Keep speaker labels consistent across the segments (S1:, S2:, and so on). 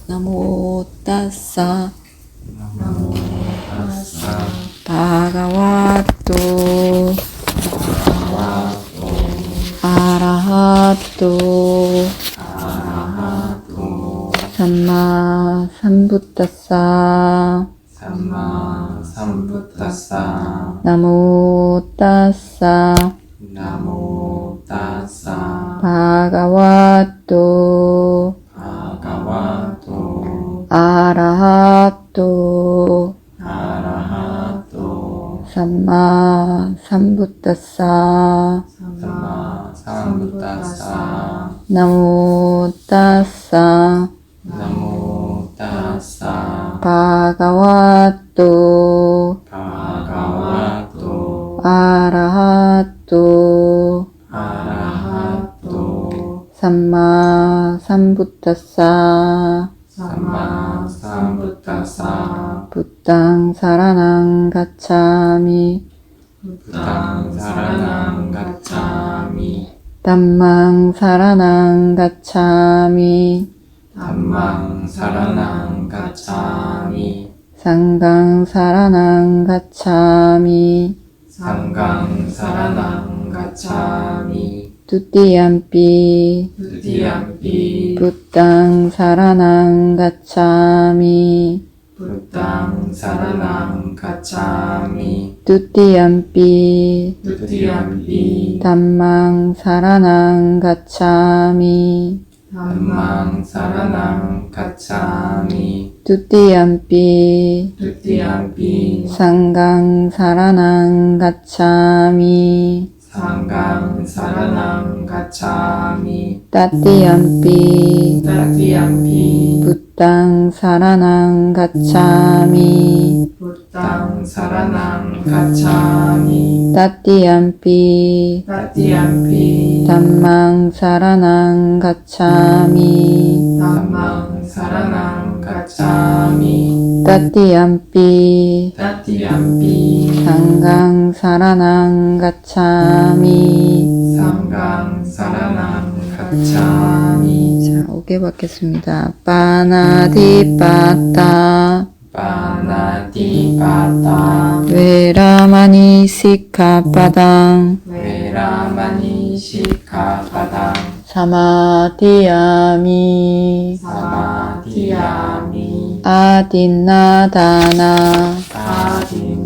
S1: 나모 따사
S2: 나모 타사
S1: 바가와토 아라하토
S2: 아라하토
S1: 삼마 삼부따사
S2: 삼마 삼부타사
S1: 나모 따사
S2: 나모 타사
S1: 바가와토
S2: 바가와토
S1: 아라하토
S2: 아라하토
S1: 삼마 삼부따사
S2: 삼마 삼부타사
S1: 나모 따사
S2: 나모 타사
S1: 바가와토
S2: 바가와토
S1: 아라하토
S2: 아라하토
S1: 삼마 삼부따사
S2: 삼마 삼부타사
S1: 부땅 사라낭 가차미
S2: 부당 사라낭 가차미
S1: 담망 사라낭 가차미
S2: 담망 사라낭 가차미
S1: 상강 사라낭 가차미
S2: 상강 사라낭 가차미
S1: 두띠얌삐
S2: 두티얌피
S1: 부땅 사라낭 가차미
S2: 부당 사라낭 가차미
S1: 두띠얌삐
S2: 두티얌피
S1: 담망 사라낭 가차미
S2: 담망 사라낭 가차미
S1: 두띠얌삐
S2: 두티얌피
S1: 상강 사라낭 가차미
S2: 상강 사라낭 가차미
S1: 따띠얌삐
S2: 따티얌피
S1: 부땅 사라낭 가차미
S2: 부당 사라낭 가차미
S1: 따띠얌삐
S2: 따티얌피
S1: 담망 사라낭 가차미
S2: 담망 사라낭 가차미
S1: 따띠얌삐
S2: 따티얌피
S1: 상강 사라낭 가차미
S2: 상강 사라낭 가차미
S1: 자, 5개 받겠습니다. 빠나디빠따
S2: 파나티파타
S1: 외라마니 시카빠당
S2: 웨라마니 시카파당
S1: 사마디야미
S2: 사마디야미
S1: 아딘나다나
S2: 아딘나다나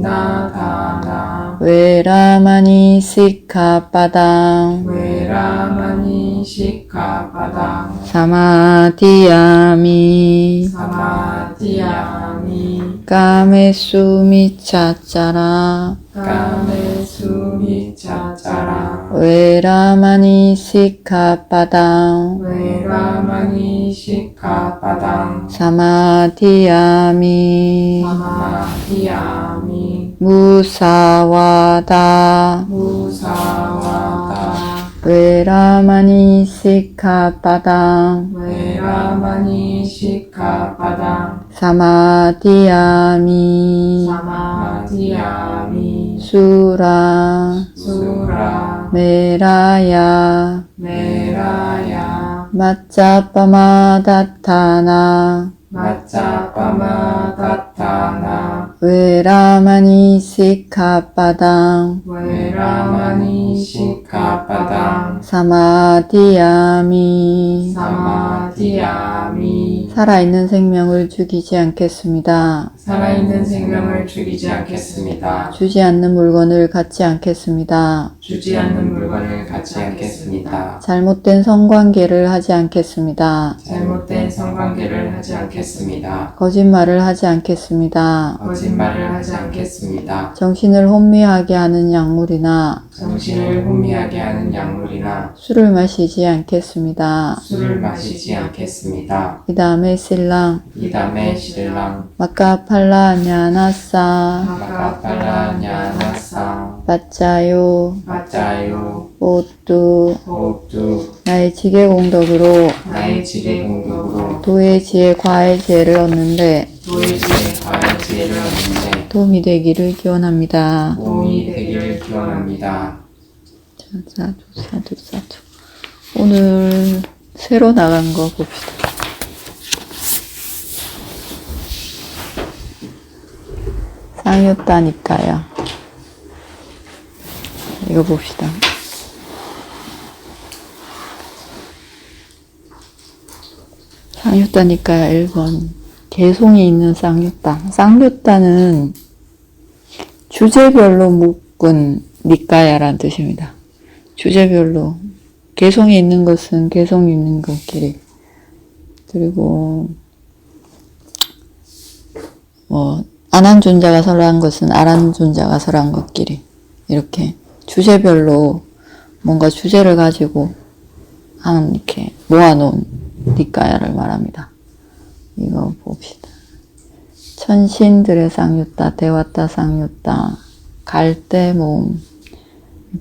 S1: 외라마니 시카빠당
S2: 웨라마니 시카파당
S1: 사마디야미
S2: 사마디야미
S1: 까메수미차짜라
S2: 까메수미차차라
S1: 외라마니 시카빠당
S2: 웨라마니 시카파당
S1: 사마디야미
S2: 사마디야미
S1: 무사와다
S2: 무사와다
S1: 외라마니 시카빠당
S2: 웨라마니 시카파당
S1: 사마디야미
S2: 사마디야미
S1: 수라
S2: 수라
S1: 메라야
S2: 메라야
S1: 마짜빠마다타나
S2: 마짜빠마다타나
S1: 외라마니 시카빠당
S2: 웨라마니 시카파당
S1: 사마디야미
S2: 사마디야미
S1: 살아있는 생명을 죽이지 않겠습니다.
S2: 살아있는 생명을 죽이지 않겠습니다.
S1: 주지 않는 물건을 갖지 않겠습니다.
S2: 주지 않는 물건을 갖지 않겠습니다.
S1: 잘못된 성관계를 하지 않겠습니다.
S2: 잘못된 성관계를 하지 않겠습니다.
S1: 거짓말을 하지 않겠습니다.
S2: 거짓말을 하지 않겠습니다.
S1: 정신을 혼미하게 하는 약물이나
S2: 정신을 혼미하게 하는 약물이나
S1: 술을 마시지 않겠습니다.
S2: 술을 마시지 않겠습니다.
S1: 이 다음에 신랑
S2: 이담의 신랑
S1: 마카팔라냐나사
S2: 마카팔라냐나사
S1: 맞자요
S2: 맞자요
S1: 오뚜
S2: 호흡두
S1: 나의 지계 공덕으로
S2: 나의 지혜 공덕으로
S1: 도의 지혜 과의 지혜를 얻는데
S2: 도의 지혜 과의 지혜를 얻는데
S1: 도움이 되기를 기원합니다.
S2: 도움이 되기를 기원합니다.
S1: 사두 사두 사두. 오늘 새로 나간 거 봅시다. 쌍유따니까요. 이거 봅시다. 쌍유따니까요. 1번. 개송이 있는 쌍유따. 쌍유따는 주제별로 묶은 니까야라는 뜻입니다. 주제별로. 개송이 있는 것은 개송이 있는 것끼리. 그리고 안한 존자가 설한 것은 안한 존자가 설한 것끼리. 이렇게 주제별로 뭔가 주제를 가지고 이렇게 모아놓은 니까야를 말합니다. 이거 봅시다. 천신들의 쌍유따, 대와따 쌍유따, 갈대 모음,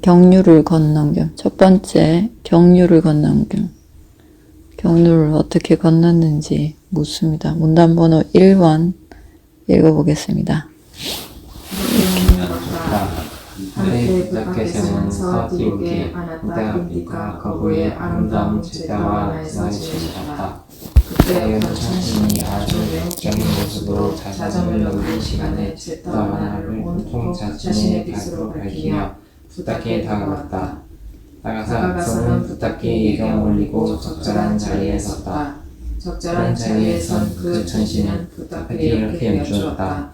S1: 경류를 건너겸. 첫 번째, 경류를 건너겸. 경류를 어떻게 건넜는지 묻습니다. 문단 번호 1번 읽어보겠습니다.
S2: 그때 부처께서는 서디에게 아나타빈디카 거부의 아름다운 제자와 나에서 지으셨다. 그때 어떤 천신이 아주 매혹적인 모습으로 자전을 넘긴 시간에 제자와 나를 온통 자신의 빛으로 밝히며 부탁에 다가갔다. 다가가서는 부탁에 예경 올리고 적절한 자리에 섰다. 적절한 자리에 선 그 천신은 부탁에 이렇게 여쭈었다.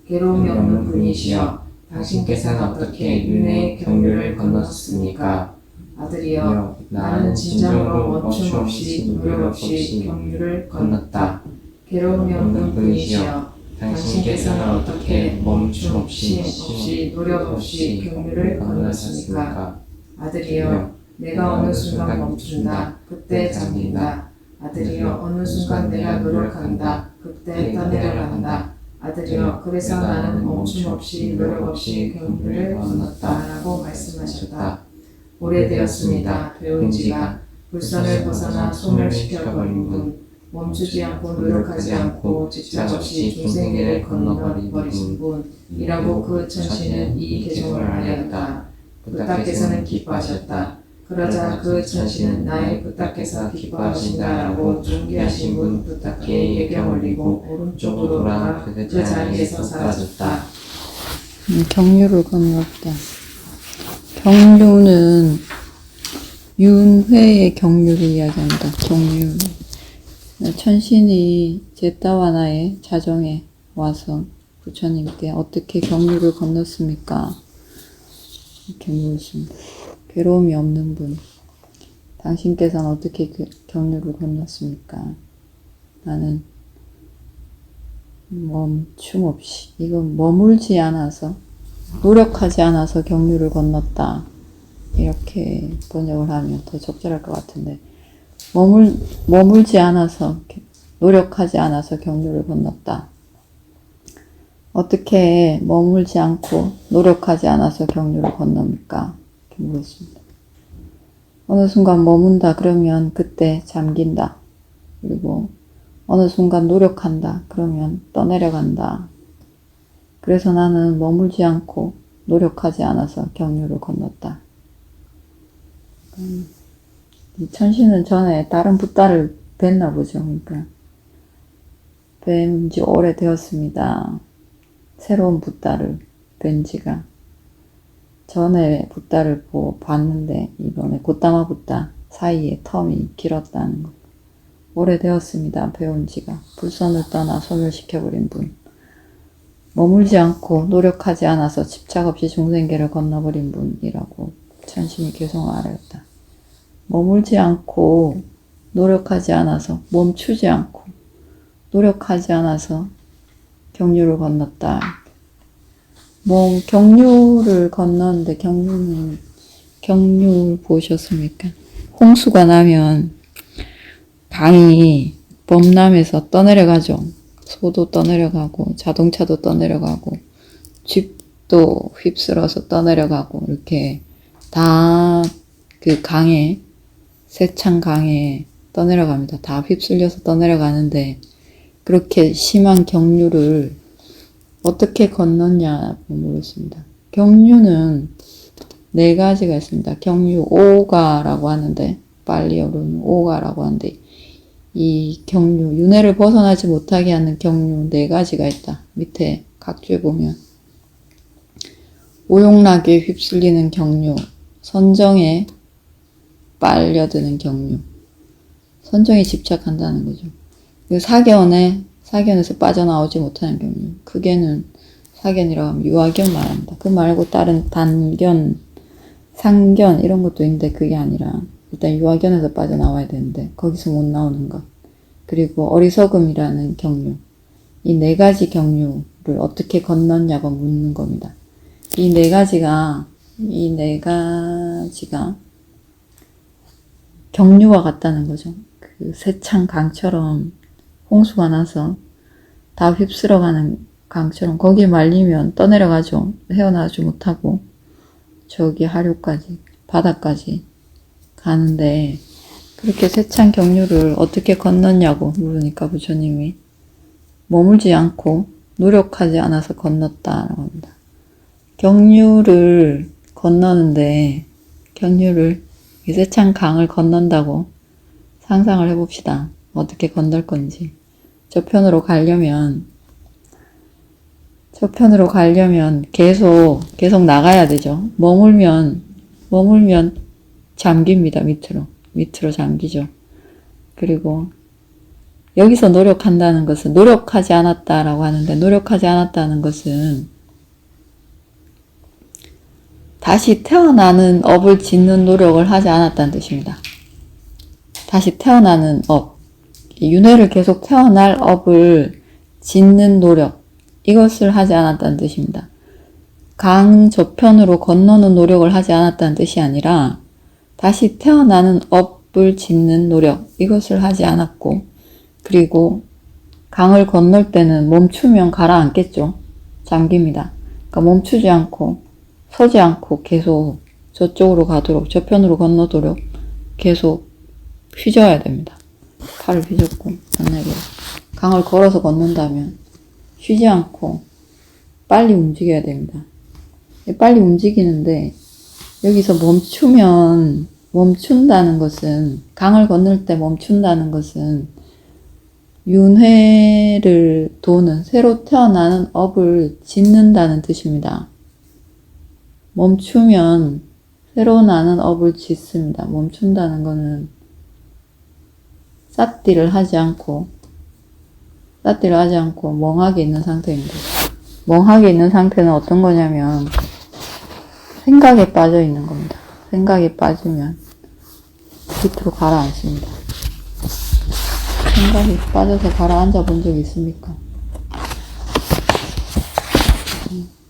S2: 괴로움이 없는 분이시여, 당신께서는 어떻게 윤회의 경류를 건너셨습니까? 아들이여, 나는 진정으로 멈춤 없이 노력 없이 경류를 건넜다. 괴로움이 없는 분이시여, 당신께서는 어떻게 멈춤 없이 노력 없이 경류를 건너셨습니까? 아들이여, 내가 어느 순간 멈춘다. 그때 잠긴다. 아들이여, 어느 순간 내가 노력한다. 그때 떠내려간다. 아들이여, 그래서 나는 멈춤 없이 노력 없이 경류를 건넜다. 라고 말씀하셨다. 오래되었습니다. 배운 지가 불선을 벗어나 소멸시켜버린 분, 멈추지 않고 노력하지 않고 집착 없이 중생계를 건너버리신 분이라고 그 천신은 이 개종을 하였다. 부탁께서는 기뻐하셨다. 그러자 그 천신은 나의 부탁께서 기뻐하신다라고 존귀하신 분 부탁에 예경 올리고 오른쪽으로 돌아 그 자리에서 사라졌다.
S1: 경류를 건넜다. 경류는 윤회의 경류를 이야기합니다. 경류. 천신이 제따와나의 자정에 와서 부처님께 어떻게 경류를 건넜습니까? 이렇게 물으십니다. 괴로움이 없는 분, 당신께서는 어떻게 경류를 건넜습니까? 나는 멈춤 없이, 이건 머물지 않아서, 노력하지 않아서 경류를 건넜다. 이렇게 번역을 하면 더 적절할 것 같은데, 머물지 않아서, 노력하지 않아서 경류를 건넜다. 어떻게 머물지 않고 노력하지 않아서 경류를 건넙니까? 이렇게 물었습니다. 어느 순간 머문다 그러면 그때 잠긴다. 그리고 어느 순간 노력한다 그러면 떠내려간다. 그래서 나는 머물지 않고 노력하지 않아서 경류를 건넜다. 이 천신은 전에 다른 붓다를 뵀나 보죠. 그러니까 뵌 지 오래되었습니다. 새로운 붓다를 뵌 지가. 전에 붓다를 봤는데 이번에 곧다마 붓다 사이에 텀이 길었다는 것. 오래되었습니다. 배운 지가. 불선을 떠나 소멸시켜버린 분. 머물지 않고 노력하지 않아서 집착 없이 중생계를 건너버린 분이라고 천신이 개성하였다. 머물지 않고 노력하지 않아서, 멈추지 않고 노력하지 않아서 경류를 건넜다. 경류를 건너는데 경류 보셨습니까? 홍수가 나면 강이 범람해서 떠내려가죠. 소도 떠내려가고 자동차도 떠내려가고 집도 휩쓸어서 떠내려가고 이렇게 다 그 강에, 세찬 강에 떠내려갑니다. 다 휩쓸려서 떠내려가는데 그렇게 심한 경류를 어떻게 건넜냐고 물었습니다. 경류는 4가지가 있습니다. 경류 오가라고 하는데, 빨리어로는 오가라고 하는데, 이 경류, 윤회를 벗어나지 못하게 하는 경류 4가지가 있다. 밑에 각주에 보면 오용락에 휩쓸리는 경류, 선정에 빨려드는 경류. 선정에 집착한다는 거죠. 사견에서 빠져나오지 못하는 경류. 크게는 사견이라고 하면 유아견 말합니다. 그 말고 다른 단견, 상견 이런 것도 있는데 그게 아니라 일단 유아견에서 빠져나와야 되는데 거기서 못 나오는 것. 그리고 어리석음이라는 경류. 이 네 가지 경류를 어떻게 건넜냐고 묻는 겁니다. 이 네 가지가 경류와 같다는 거죠. 그 세찬 강처럼 홍수가 나서 다 휩쓸어가는 강처럼 거기에 말리면 떠내려가죠. 헤어나지 못하고 저기 하류까지 바다까지 가는데 그렇게 세찬 경류를 어떻게 건넜냐고 물으니까 부처님이 머물지 않고 노력하지 않아서 건넜다라고 합니다. 경류를 건너는데 경류를 세찬 강을 건넌다고 상상을 해봅시다. 어떻게 건널 건지. 저편으로 가려면 계속 나가야 되죠. 머물면 잠깁니다. 밑으로 잠기죠. 그리고 여기서 노력한다는 것은 노력하지 않았다라고 하는데 노력하지 않았다는 것은 다시 태어나는 업을 짓는 노력을 하지 않았다는 뜻입니다. 다시 태어나는 업, 윤회를 계속 태어날 업을 짓는 노력, 이것을 하지 않았다는 뜻입니다. 강 저편으로 건너는 노력을 하지 않았다는 뜻이 아니라 다시 태어나는 업을 짓는 노력, 이것을 하지 않았고 그리고 강을 건널 때는 멈추면 가라앉겠죠. 잠깁니다. 그러니까 멈추지 않고 서지 않고 계속 저쪽으로 가도록 저편으로 건너도록 계속 휘저어야 됩니다. 팔을 휘젓고 만약에 강을 걸어서 건넌다면 쉬지 않고 빨리 움직여야 됩니다. 빨리 움직이는데 여기서 멈춘다는 것은 강을 건널 때 멈춘다는 것은 윤회를 도는 새로 태어나는 업을 짓는다는 뜻입니다. 멈추면 새로 나는 업을 짓습니다. 멈춘다는 것은 삿띠를 하지 않고 멍하게 있는 상태입니다. 멍하게 있는 상태는 어떤 거냐면 생각에 빠져 있는 겁니다. 생각에 빠지면 밑으로 가라앉습니다. 생각에 빠져서 가라앉아 본 적이 있습니까?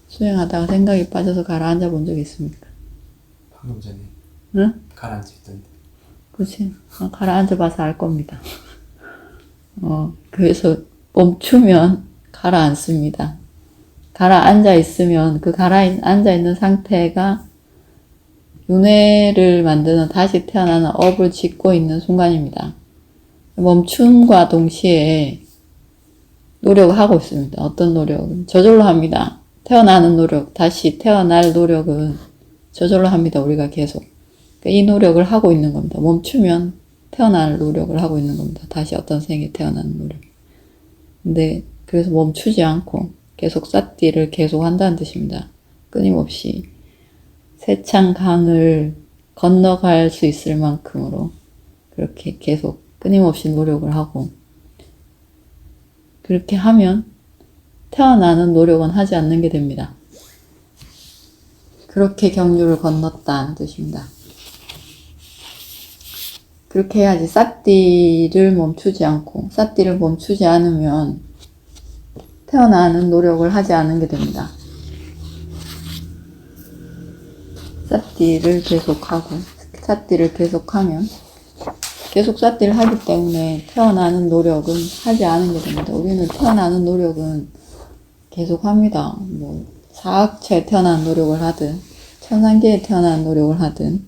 S1: 수행하다가 생각에 빠져서 가라앉아 본 적이 있습니까?
S2: 방금 전에
S1: 응?
S2: 가라앉았던데.
S1: 그치? 가라앉아 봐서 알 겁니다. 그래서 멈추면 가라앉습니다. 가라앉아 있으면 그 가라앉아 있는 상태가 윤회를 만드는 다시 태어나는 업을 짓고 있는 순간입니다. 멈춤과 동시에 노력을 하고 있습니다. 어떤 노력은? 저절로 합니다. 태어나는 노력, 다시 태어날 노력은 저절로 합니다. 우리가 계속. 이 노력을 하고 있는 겁니다. 멈추면 태어날 노력을 하고 있는 겁니다. 다시 어떤 생에 태어나는 노력. 근데 그래서 멈추지 않고 계속 삿띠를 계속 한다는 뜻입니다. 끊임없이 세찬 강을 건너갈 수 있을 만큼으로 그렇게 계속 끊임없이 노력을 하고 그렇게 하면 태어나는 노력은 하지 않는 게 됩니다. 그렇게 경류를 건넜다는 뜻입니다. 그렇게 해야지 삿띠를 멈추지 않으면 태어나는 노력을 하지 않는 게 됩니다. 삿띠를 계속하면 계속 삿띠를 하기 때문에 태어나는 노력은 하지 않은 게 됩니다. 우리는 태어나는 노력은 계속 합니다. 사악체에 태어나는 노력을 하든 천상계에 태어나는 노력을 하든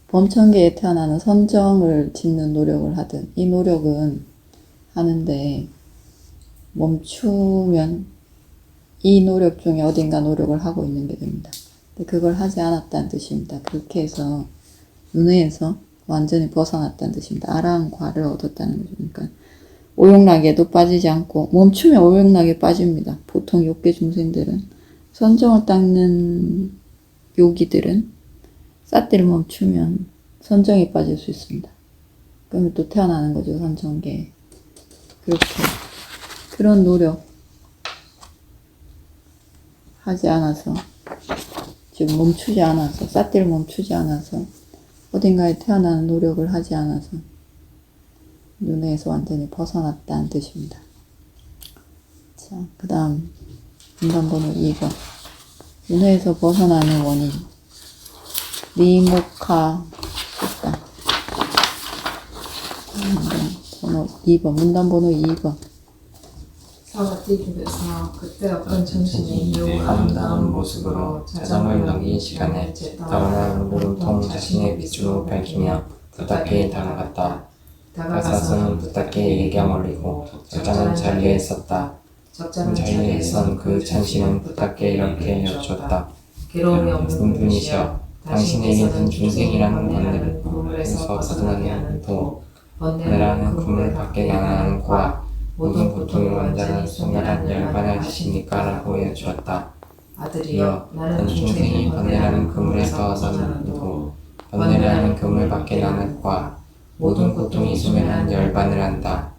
S1: 범천계에 태어나는 선정을 짓는 노력을 하든 이 노력은 하는데 멈추면 이 노력 중에 어딘가 노력을 하고 있는 게 됩니다. 근데 그걸 하지 않았다는 뜻입니다. 그렇게 해서 윤회에서 완전히 벗어났다는 뜻입니다. 아라한과를 얻었다는 거죠. 그러니까 오용락에도 빠지지 않고 멈추면 오용락에 빠집니다. 보통 욕계 중생들은 선정을 닦는 요기들은 삿띠를 멈추면 선정에 빠질 수 있습니다. 그러면 또 태어나는 거죠, 선정계. 그렇게 그런 노력 하지 않아서, 지금 멈추지 않아서, 삿띠를 멈추지 않아서, 어딘가에 태어나는 노력을 하지 않아서 눈에서 완전히 벗어났다는 뜻입니다. 자, 그 다음 문단번호 2번. 윤회에서 벗어나는 원인. 니모카 있다. 문단번호 2번.
S3: 사와띠집에서 그때 어떤 정신이 매우
S2: 아름다운 모습으로 자정을 넘긴 시간에 떠오르는 물음통 자신의 빛으로 밝히며 부탁에 다가갔다. 다가가서는 부탁에 예경 올리고 적자는 자리에 섰다.
S3: 적자는
S2: 자리에 선 그 천신은 부탁에 이렇게 여쭈었다.
S3: 괴로움이 없는
S2: 분이시여, 당신에게는 중생이라는 번뇌를 꿈에서 벗어나게 하는 도, 번뇌라는 꿈을 밖에 나가는 고아, 모든 고통이 완전한 순간한 열반을 하시니까 라고 여쭈었다.
S3: 아들이여,
S2: 나는 중생이 번뇌라는 그물에서 벗어나는 도, 번뇌라는 그물 밖에 나는 고아, 모든 고통이 소멸한 열반을 한다.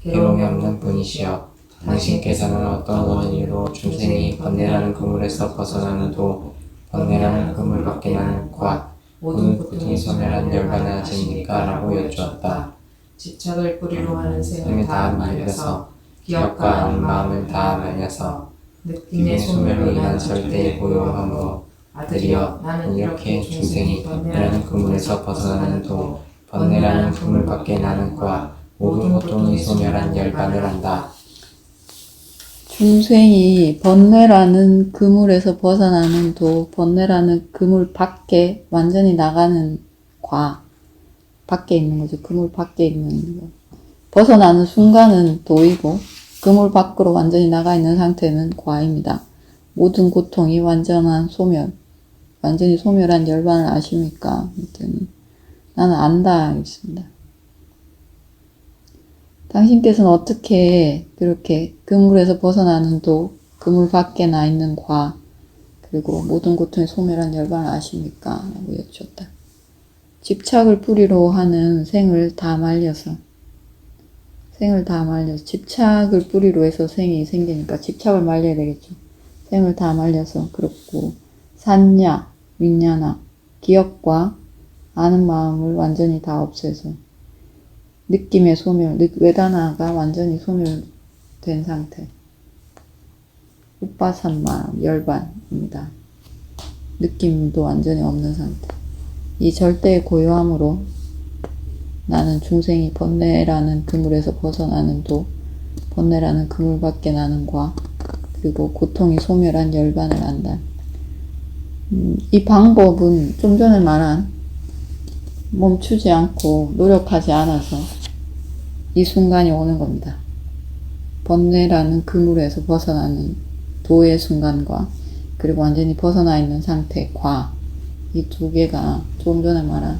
S2: 괴로움이 없는 분이시여, 당신께서는 어떤 원인으로 중생이 번뇌라는 그물에서 벗어나는 도, 번뇌라는 그물 밖에 나는 고아, 모든 고통이 소멸한 열반을 하십니까? 라고 여쭈었다.
S3: 집착을 뿌리로 하는
S2: 생을
S3: 생을
S2: 다
S3: 다
S2: 말려서,
S3: 말려서
S2: 기억과 아는 마음을 다 말려서,
S3: 느낌의
S2: 느낌의 소멸로
S3: 소멸로
S2: 인한
S3: 인한
S2: 절대의 고요함으로,
S3: 아들이여, 나는
S2: 이렇게 중생이 번뇌라는 그물에서 벗어나는 도, 번뇌라는 그물 밖에 나는 고아, 모든 고통이 소멸한 열반을 한다.
S1: 중생이 번뇌라는 그물에서 벗어나는 도, 번뇌라는 그물 밖에 완전히 나가는 과, 밖에 있는 거죠. 그물 밖에 있는 거. 벗어나는 순간은 도이고, 그물 밖으로 완전히 나가 있는 상태는 과입니다. 모든 고통이 완전한 소멸, 완전히 소멸한 열반을 아십니까? 그랬더니 나는 안다 했습니다. 당신께서는 어떻게 그렇게 그물에서 벗어나는 도, 그물 밖에 나 있는 과, 그리고 모든 고통이 소멸한 열반을 아십니까? 라고 여쭈었다. 집착을 뿌리로 하는 생을 다 말려서, 집착을 뿌리로 해서 생이 생기니까 집착을 말려야 되겠죠. 생을 다 말려서, 그렇고 산야, 윈냐나, 기억과 아는 마음을 완전히 다 없애서, 느낌의 소멸, 외다나가 완전히 소멸된 상태. 우빠산마, 열반입니다. 느낌도 완전히 없는 상태. 이 절대의 고요함으로 나는 중생이 번뇌라는 그물에서 벗어나는 도, 번뇌라는 그물 밖에 나는 과, 그리고 고통이 소멸한 열반을 안다. 이 방법은 좀 전에 말한 멈추지 않고 노력하지 않아서 이 순간이 오는 겁니다. 번뇌라는 그물에서 벗어나는 도의 순간과 그리고 완전히 벗어나 있는 상태, 과, 이 두 개가 좀 전에 말한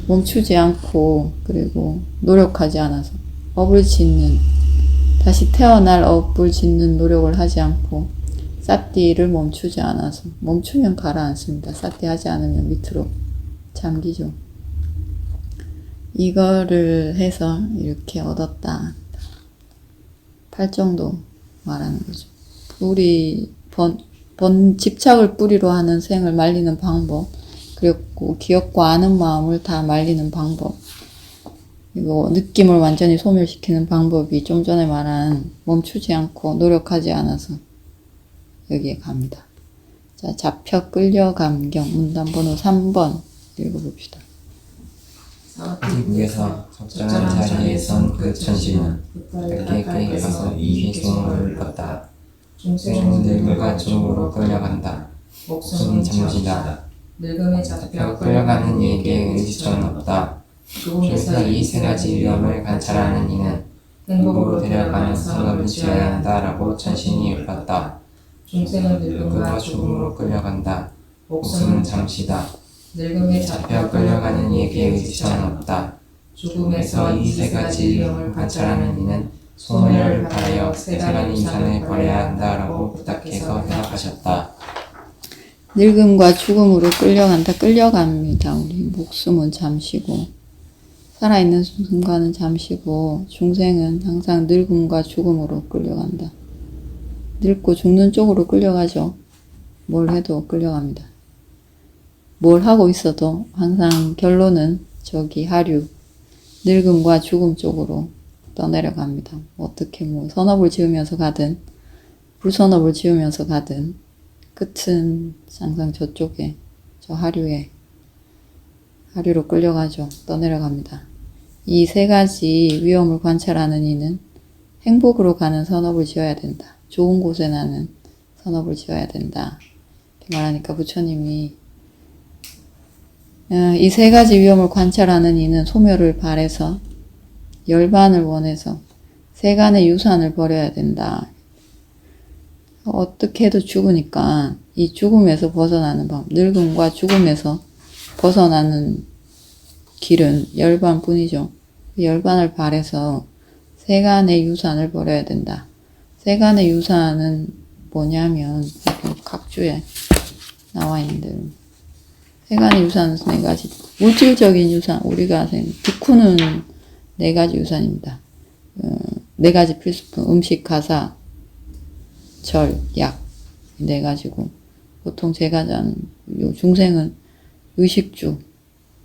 S1: 멈추지 않고 그리고 노력하지 않아서 업을 짓는, 다시 태어날 업을 짓는 노력을 하지 않고 삿띠를 멈추지 않아서, 멈추면 가라앉습니다. 삿띠 하지 않으면 밑으로 잠기죠. 이거를 해서 이렇게 얻었다. 8정도 말하는 거죠. 우리 집착을 뿌리로 하는 생을 말리는 방법, 그리고 기억과 아는 마음을 다 말리는 방법, 그리고 느낌을 완전히 소멸시키는 방법이 좀 전에 말한 멈추지 않고 노력하지 않아서 여기에 갑니다. 자, 잡혀 끌려 감경 문단번호 3번 읽어봅시다.
S2: 미국에서 적절한 자리에 선 그 천신은 가까이 가서 이 기둥을 걷다. 중생은 늙음과 죽음으로 끌려간다. 목숨은 잠시다.
S3: 늙음에 잡혀
S2: 끌려가는 이에게 의지점은 없다. 죽음에서 이 세 가지 위험을 관찰하는 이는 행복으로 데려가는 성업을 지어야 한다라고 천신이 울었다.
S3: 중생은
S2: 늙음과
S3: 늙음과
S2: 죽음으로 끌려간다. 목숨은 잠시다.
S3: 늙음에
S2: 잡혀 끌려가는 이에게 의지점은 없다. 죽음에서 이 세 가지 위험을 관찰하는 이는 소멸을 바라여 세상의 인산을 버려야 한다라고 부탁해서 대답하셨다.
S1: 늙음과 죽음으로 끌려간다. 끌려갑니다. 우리 목숨은 잠시고 살아있는 순간은 잠시고 중생은 항상 늙음과 죽음으로 끌려간다. 늙고 죽는 쪽으로 끌려가죠. 뭘 해도 끌려갑니다. 뭘 하고 있어도 항상 결론은 저기 하류, 늙음과 죽음 쪽으로 떠내려갑니다. 어떻게 선업을 지으면서 가든 불선업을 지으면서 가든 끝은 항상 저쪽에 저 하류로 끌려가죠. 떠내려갑니다. 이 세 가지 위험을 관찰하는 이는 행복으로 가는 선업을 지어야 된다. 좋은 곳에 나는 선업을 지어야 된다. 이렇게 말하니까 부처님이 이 세 가지 위험을 관찰하는 이는 소멸을 바래서 열반을 원해서 세간의 유산을 버려야 된다. 어떻게 해도 죽으니까 이 죽음에서 벗어나는 법, 늙음과 죽음에서 벗어나는 길은 열반뿐이죠. 열반을 바래서 세간의 유산을 버려야 된다. 세간의 유산은 뭐냐면 각주에 나와 있는데 세간의 유산은 네 가지. 물질적인 유산, 우리가 비쿠는 네 가지 유산입니다. 네 가지 필수품, 음식, 가사, 절, 약, 네 가지고 보통 제가 자는 중생은 의식주,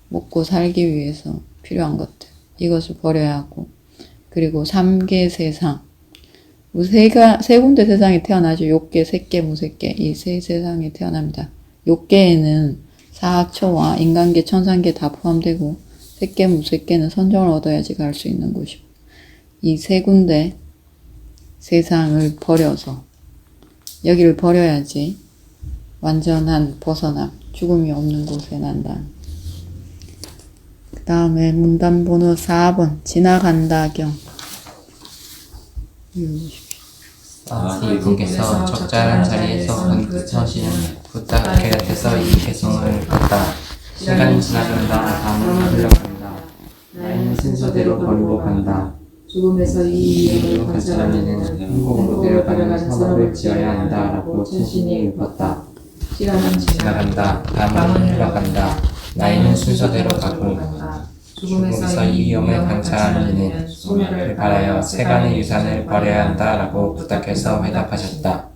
S1: 먹고 살기 위해서 필요한 것들, 이것을 버려야 하고, 그리고 삼계 세상, 세 군데 세상에 태어나죠. 욕계, 색계, 무색계, 이 세 세상에 태어납니다. 욕계에는 사학처와 인간계, 천상계 다 포함되고, 색계, 무색계는 선정을 얻어야지 갈 수 있는 곳이고, 이 세 군데 세상을 버려서 여기를 버려야지 완전한 벗어남, 죽음이 없는 곳에 난다. 그 다음에 문단 번호 4번 지나간다경.
S2: 이분께서 적절한 자리에서 근처시는 부탁 곁에서 이 개성을 갖다. 시간이 지나간다. 밤은 흘러간다. 나이는 순서대로 버리고 간다.
S3: 죽음에서 이 위험을 관찰하는
S2: 행복으로 내려가는 선업을 지어야 한다라고 천신이 읊었다.
S3: 시간은
S2: 지나간다. 밤은 흘러간다. 나이는 순서대로 가고 죽음에서 이 위험을 관찰하는 이는 소멸을 바라여 세간의 유산을 버려야 한다라고 부탁해서 회답하셨다.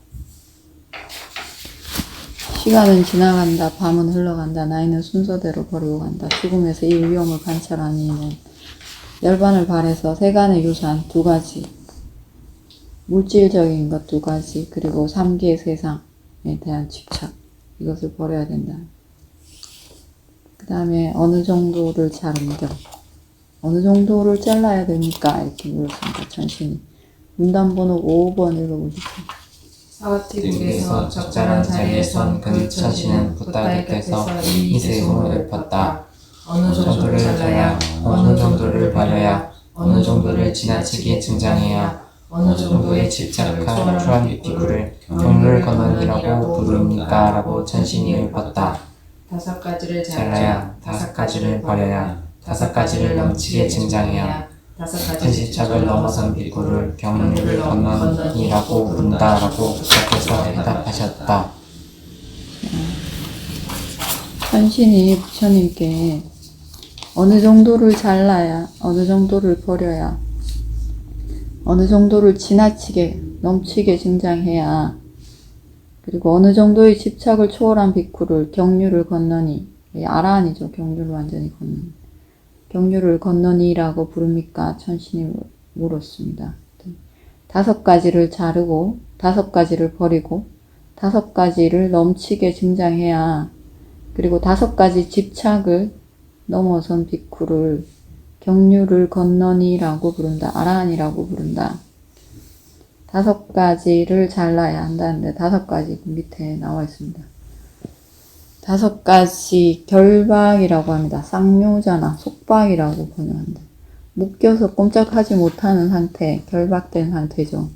S1: 시간은 지나간다. 밤은 흘러간다. 나이는 순서대로 버리고 간다. 죽음에서 이 위험을 관찰하는 이는 열반을 발해서 세간의 유산 두 가지, 물질적인 것 두 가지, 그리고 삼계의 세상에 대한 집착, 이것을 버려야 된다. 그 다음에 어느 정도를 자른겨? 어느 정도를 잘라야 됩니까? 이렇게 물었습니다. 천신이. 문단번호 5번 읽어보십시오.
S3: 사와티국에서 적절한 자리에 선 그 천신은 붓다 곁에서 이 세송을 읊었다. 어느 정도를 잘라야, 어느 정도를 버려야, 어느 정도를 지나치게 증장해야, 어느 정도의 집착한 초한 비구를 경로를 건너니라고 부릅니까? 라고 천신이 읊었다. 5가지를
S2: 잘라야, 5가지를 버려야, 5가지를 넘치게 증장해야, 5가지 집착을 넘어선 비구를 경로를 건너니라고 부른다라고 부탁해서 해답하셨다.
S1: 천신이 부처님께 어느 정도를 잘라야, 어느 정도를 버려야, 어느 정도를 지나치게, 넘치게 증장해야, 그리고 어느 정도의 집착을 초월한 비쿠를 경류를 건너니, 아라한이죠. 경류를 완전히 건너니. 경류를 건너니라고 부릅니까? 천신이 물었습니다. 5가지를 자르고, 5가지를 버리고, 5가지를 넘치게 증장해야, 그리고 5가지 집착을 넘어선 비쿠를 경류를 건너니라고 부른다. 아라한이라고 부른다. 5가지를 잘라야 한다는데 5가지 밑에 나와 있습니다. 5가지 결박이라고 합니다. 쌍요자나 속박이라고 번역한다. 묶여서 꼼짝하지 못하는 상태, 결박된 상태죠.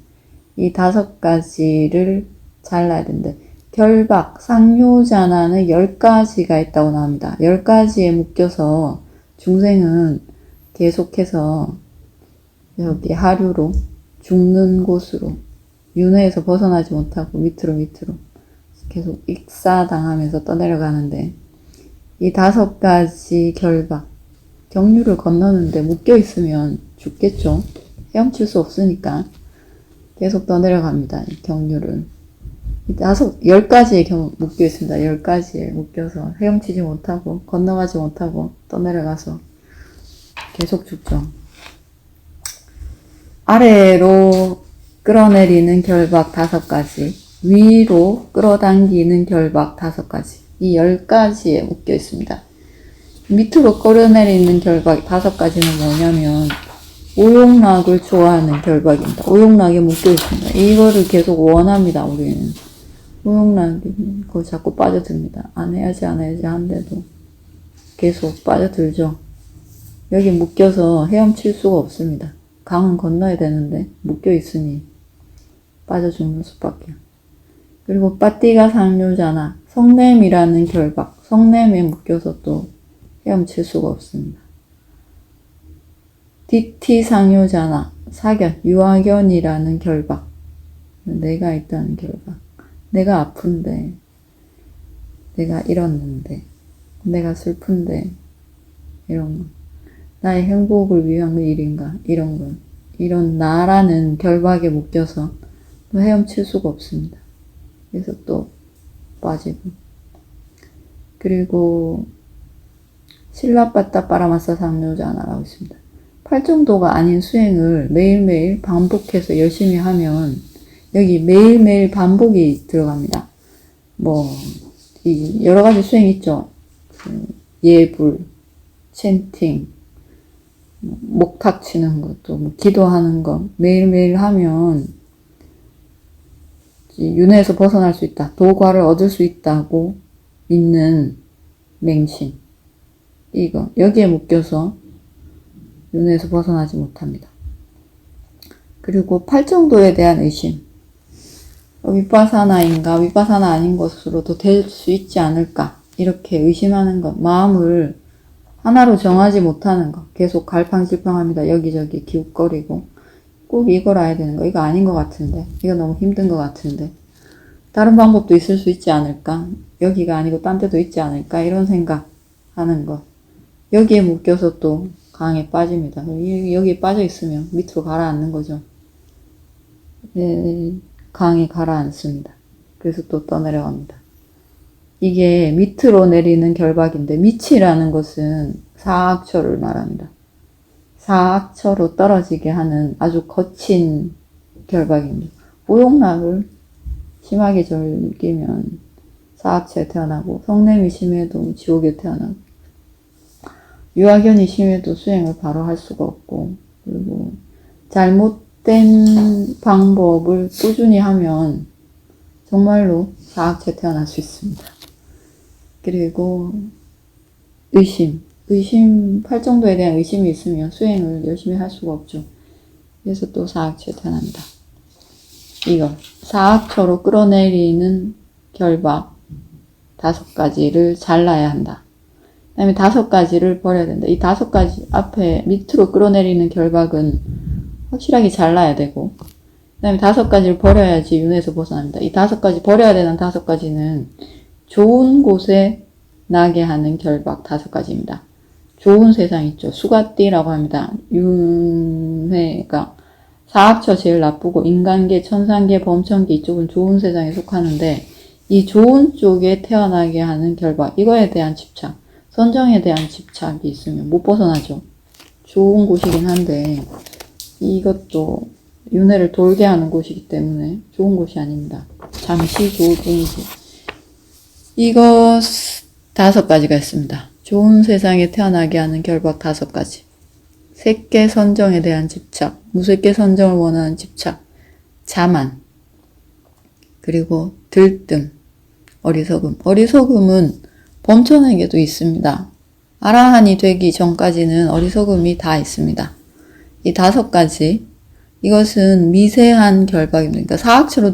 S1: 이 5가지를 잘라야 된대. 결박, 쌍요자나는 10가지가 있다고 나옵니다. 10가지에 묶여서 중생은 계속해서 여기 하류로 죽는 곳으로 윤회에서 벗어나지 못하고 밑으로 계속 익사당하면서 떠내려가는데 이 5가지 결박, 경류를 건너는데 묶여있으면 죽겠죠. 헤엄칠 수 없으니까 계속 떠내려갑니다. 이 경류를. 10가지에 묶여있습니다. 10가지에 묶여서 헤엄치지 못하고 건너가지 못하고 떠내려가서 계속 죽죠. 아래로 끌어내리는 결박 5가지, 위로 끌어당기는 결박 5가지, 이 10가지에 묶여 있습니다. 밑으로 끌어내리는 결박 5가지는 뭐냐면 오용락을 좋아하는 결박입니다. 오용락에 묶여 있습니다. 이거를 계속 원합니다. 우리는 오용락이 그거 자꾸 빠져듭니다. 안 해야지 한데도 계속 빠져들죠. 여기 묶여서 헤엄칠 수가 없습니다. 강은 건너야 되는데 묶여 있으니 빠져 죽는 수밖에. 그리고 빠띠가 상류자나 성냄이라는 결박, 성냄에 묶여서 또 헤엄칠 수가 없습니다. 디티 상류자나 사견, 유아견이라는 결박, 내가 있다는 결박, 내가 아픈데, 내가 잃었는데, 내가 슬픈데, 이런 거. 나의 행복을 위한 일인가? 이런 거. 이런 나라는 결박에 묶여서 또 헤엄칠 수가 없습니다. 그래서 또 빠지고. 그리고 실라빠따 빠라마사 상류자나라고 있습니다. 팔정도가 아닌 수행을 매일매일 반복해서 열심히 하면 여기 매일매일 반복이 들어갑니다. 이 여러 가지 수행 있죠. 예불, 챈팅, 목탁 치는 것도, 기도하는 거 매일매일 하면 윤회에서 벗어날 수 있다. 도과를 얻을 수 있다고 믿는 맹신. 이거 여기에 묶여서 윤회에서 벗어나지 못합니다. 그리고 팔정도에 대한 의심. 위파사나인가 위파사나 아닌 것으로도 될 수 있지 않을까 이렇게 의심하는 것. 마음을 하나로 정하지 못하는 것. 계속 갈팡질팡합니다. 여기저기 기웃거리고 꼭 이걸 알아야 되는 거. 이거 아닌 것 같은데. 이거 너무 힘든 것 같은데. 다른 방법도 있을 수 있지 않을까? 여기가 아니고 딴 데도 있지 않을까? 이런 생각하는 것. 여기에 묶여서 또 강에 빠집니다. 여기에 빠져 있으면 밑으로 가라앉는 거죠. 강에 가라앉습니다. 그래서 또 떠내려갑니다. 이게 밑으로 내리는 결박인데 밑이라는 것은 사악처를 말합니다. 사악처로 떨어지게 하는 아주 거친 결박입니다. 오용락을 심하게 즐기면 사악처에 태어나고 성냄이 심해도 지옥에 태어나고 유아견이 심해도 수행을 바로 할 수가 없고 그리고 잘못된 방법을 꾸준히 하면 정말로 사악처에 태어날 수 있습니다. 그리고 의심, 팔정도에 대한 의심이 있으면 수행을 열심히 할 수가 없죠. 그래서 또 사악처에 태어납니다. 이거 사악처로 끌어내리는 결박 5가지를 잘라야 한다. 그 다음에 5가지를 버려야 된다. 이 5가지 앞에 밑으로 끌어내리는 결박은 확실하게 잘라야 되고 그 다음에 5가지를 버려야지 윤회에서 벗어납니다. 이 5가지 버려야 되는 5가지는 좋은 곳에 나게 하는 결박 5가지입니다. 좋은 세상 있죠. 수가띠라고 합니다. 윤회가 사악처 제일 나쁘고 인간계, 천상계, 범천계 이쪽은 좋은 세상에 속하는데 이 좋은 쪽에 태어나게 하는 결박, 이거에 대한 집착, 선정에 대한 집착이 있으면 못 벗어나죠. 좋은 곳이긴 한데 이것도 윤회를 돌게 하는 곳이기 때문에 좋은 곳이 아닙니다. 잠시 좋을 뿐이지. 이거 5가지가 있습니다. 좋은 세상에 태어나게 하는 결박 5가지. 색계 선정에 대한 집착, 무색계 선정을 원하는 집착, 자만, 그리고 들뜸, 어리석음. 어리석음은 범천에게도 있습니다. 아라한이 되기 전까지는 어리석음이 다 있습니다. 이 5가지, 이것은 미세한 결박입니다. 그러니까 사악처로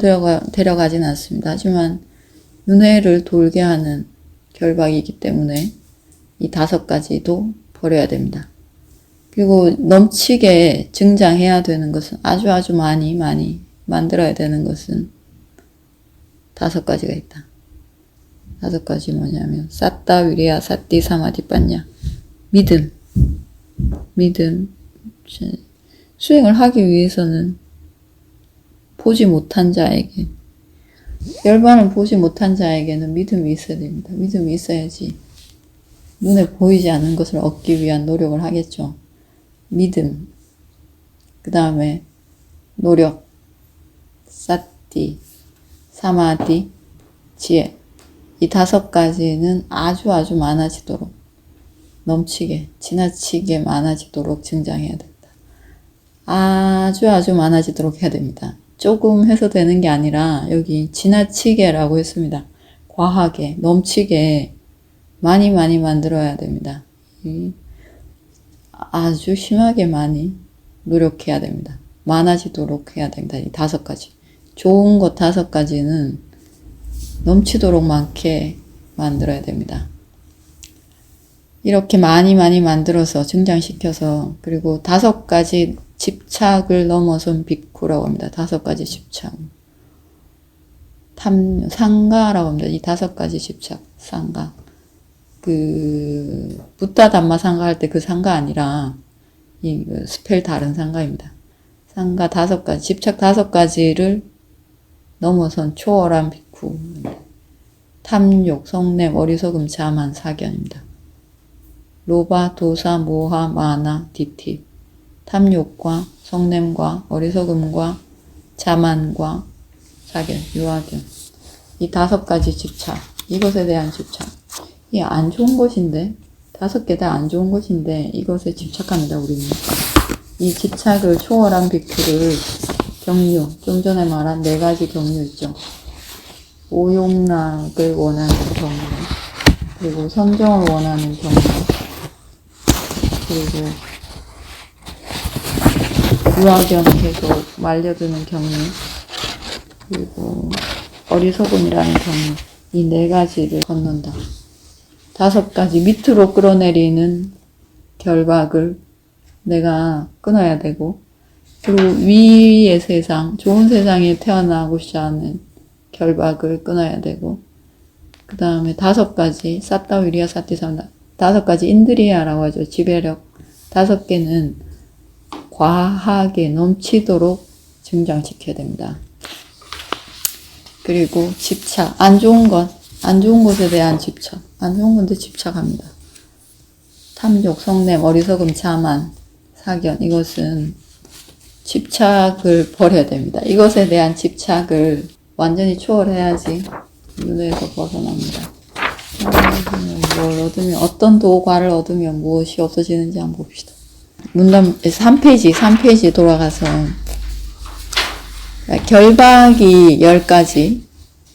S1: 데려가지는 않습니다. 하지만 윤회를 돌게 하는 결박이기 때문에 이 5가지도 버려야 됩니다. 그리고 넘치게 증장해야 되는 것은 아주 많이 만들어야 되는 것은 5가지가 있다. 다섯 가지 뭐냐면 사따 위리야 사띠 사마디 빠냐. 믿음. 수행을 하기 위해서는 보지 못한 자에게, 열반을 보지 못한 자에게는 믿음이 있어야 됩니다. 믿음이 있어야지 눈에 보이지 않는 것을 얻기 위한 노력을 하겠죠. 믿음, 그 다음에 노력, 사띠, 사마디, 지혜. 이 다섯 가지는 아주 많아지도록, 넘치게, 지나치게 많아지도록 증장해야 된다. 아주 많아지도록 해야 됩니다. 조금 해서 되는 게 아니라 여기 지나치게라고 했습니다. 과하게, 넘치게 많이 만들어야 됩니다. 아주 심하게 많이 노력해야 됩니다. 많아지도록 해야 됩니다. 이 다섯 가지. 좋은 것 다섯 가지는 넘치도록 많게 만들어야 됩니다. 이렇게 많이 만들어서 증장시켜서, 그리고 다섯 가지 집착을 넘어선 비쿠라고 합니다. 다섯 가지 집착. 상가라고 합니다. 이 다섯 가지 집착, 상가. 붓다 담마 상가 할 때 그 상가 아니라, 스펠 다른 상가입니다. 상가 다섯 가지, 집착 다섯 가지를 넘어선 초월한 비쿠. 탐욕, 성냄, 어리석음, 자만, 사견입니다. 로바, 도사, 모하, 마나, 디티. 탐욕과 성냄과 어리석음과 자만과 사견, 유아견. 이 다섯 가지 집착, 이것에 대한 집착. 이게 안 좋은 것인데, 다섯 개 다 안 좋은 것인데 이것에 집착합니다, 우리는. 이 집착을 초월한 비큐를 경류, 좀 전에 말한 네 가지 경류 있죠. 오용락을 원하는 경류, 그리고 선정을 원하는 경류, 그리고 유아견 계속 말려드는 경류, 그리고 어리석음이라는 경류. 이 네 가지를 걷는다. 다섯 가지 밑으로 끌어내리는 결박을 내가 끊어야 되고, 그리고 위의 세상, 좋은 세상에 태어나고자 하는 결박을 끊어야 되고, 그 다음에 다섯 가지, 사따 위리야 사띠 삼다. 다섯 가지 인드리야라고 하죠. 지배력. 다섯 개는 과하게 넘치도록 증장시켜야 됩니다. 그리고 집착, 안 좋은 것에 대한 집착. 안 좋은 건데 집착합니다. 탐욕, 성냄, 어리석음, 자만, 사견. 이것은 집착을 버려야 됩니다. 이것에 대한 집착을 완전히 초월해야지 윤회에서 벗어납니다. 뭘 얻으면, 어떤 도과를 얻으면 무엇이 없어지는지 한번 봅시다. 문답 3페이지 돌아가서 결박이 10가지,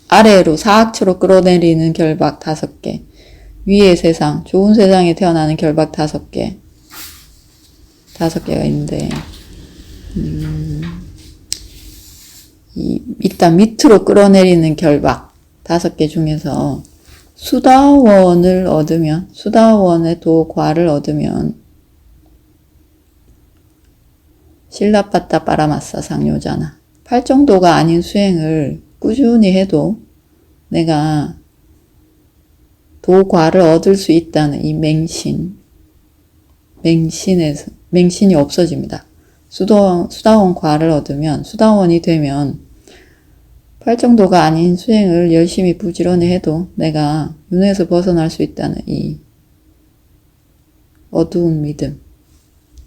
S1: 아래로 사악처로 끌어내리는 결박 5개, 위의 세상, 좋은 세상에 태어나는 결박 5개, 5개가 있는데, 일단 밑으로 끌어내리는 결박 5개 중에서 수다원을 얻으면, 수다원의 도과를 얻으면 실라빠따 빠라마싸 상요자나, 팔정도가 아닌 수행을 꾸준히 해도 내가 도과를 얻을 수 있다는 이 맹신이 없어집니다. 수다원 과를 얻으면, 수다원이 되면 팔정도가 아닌 수행을 열심히 부지런히 해도 내가 윤회에서 벗어날 수 있다는 이 어두운 믿음,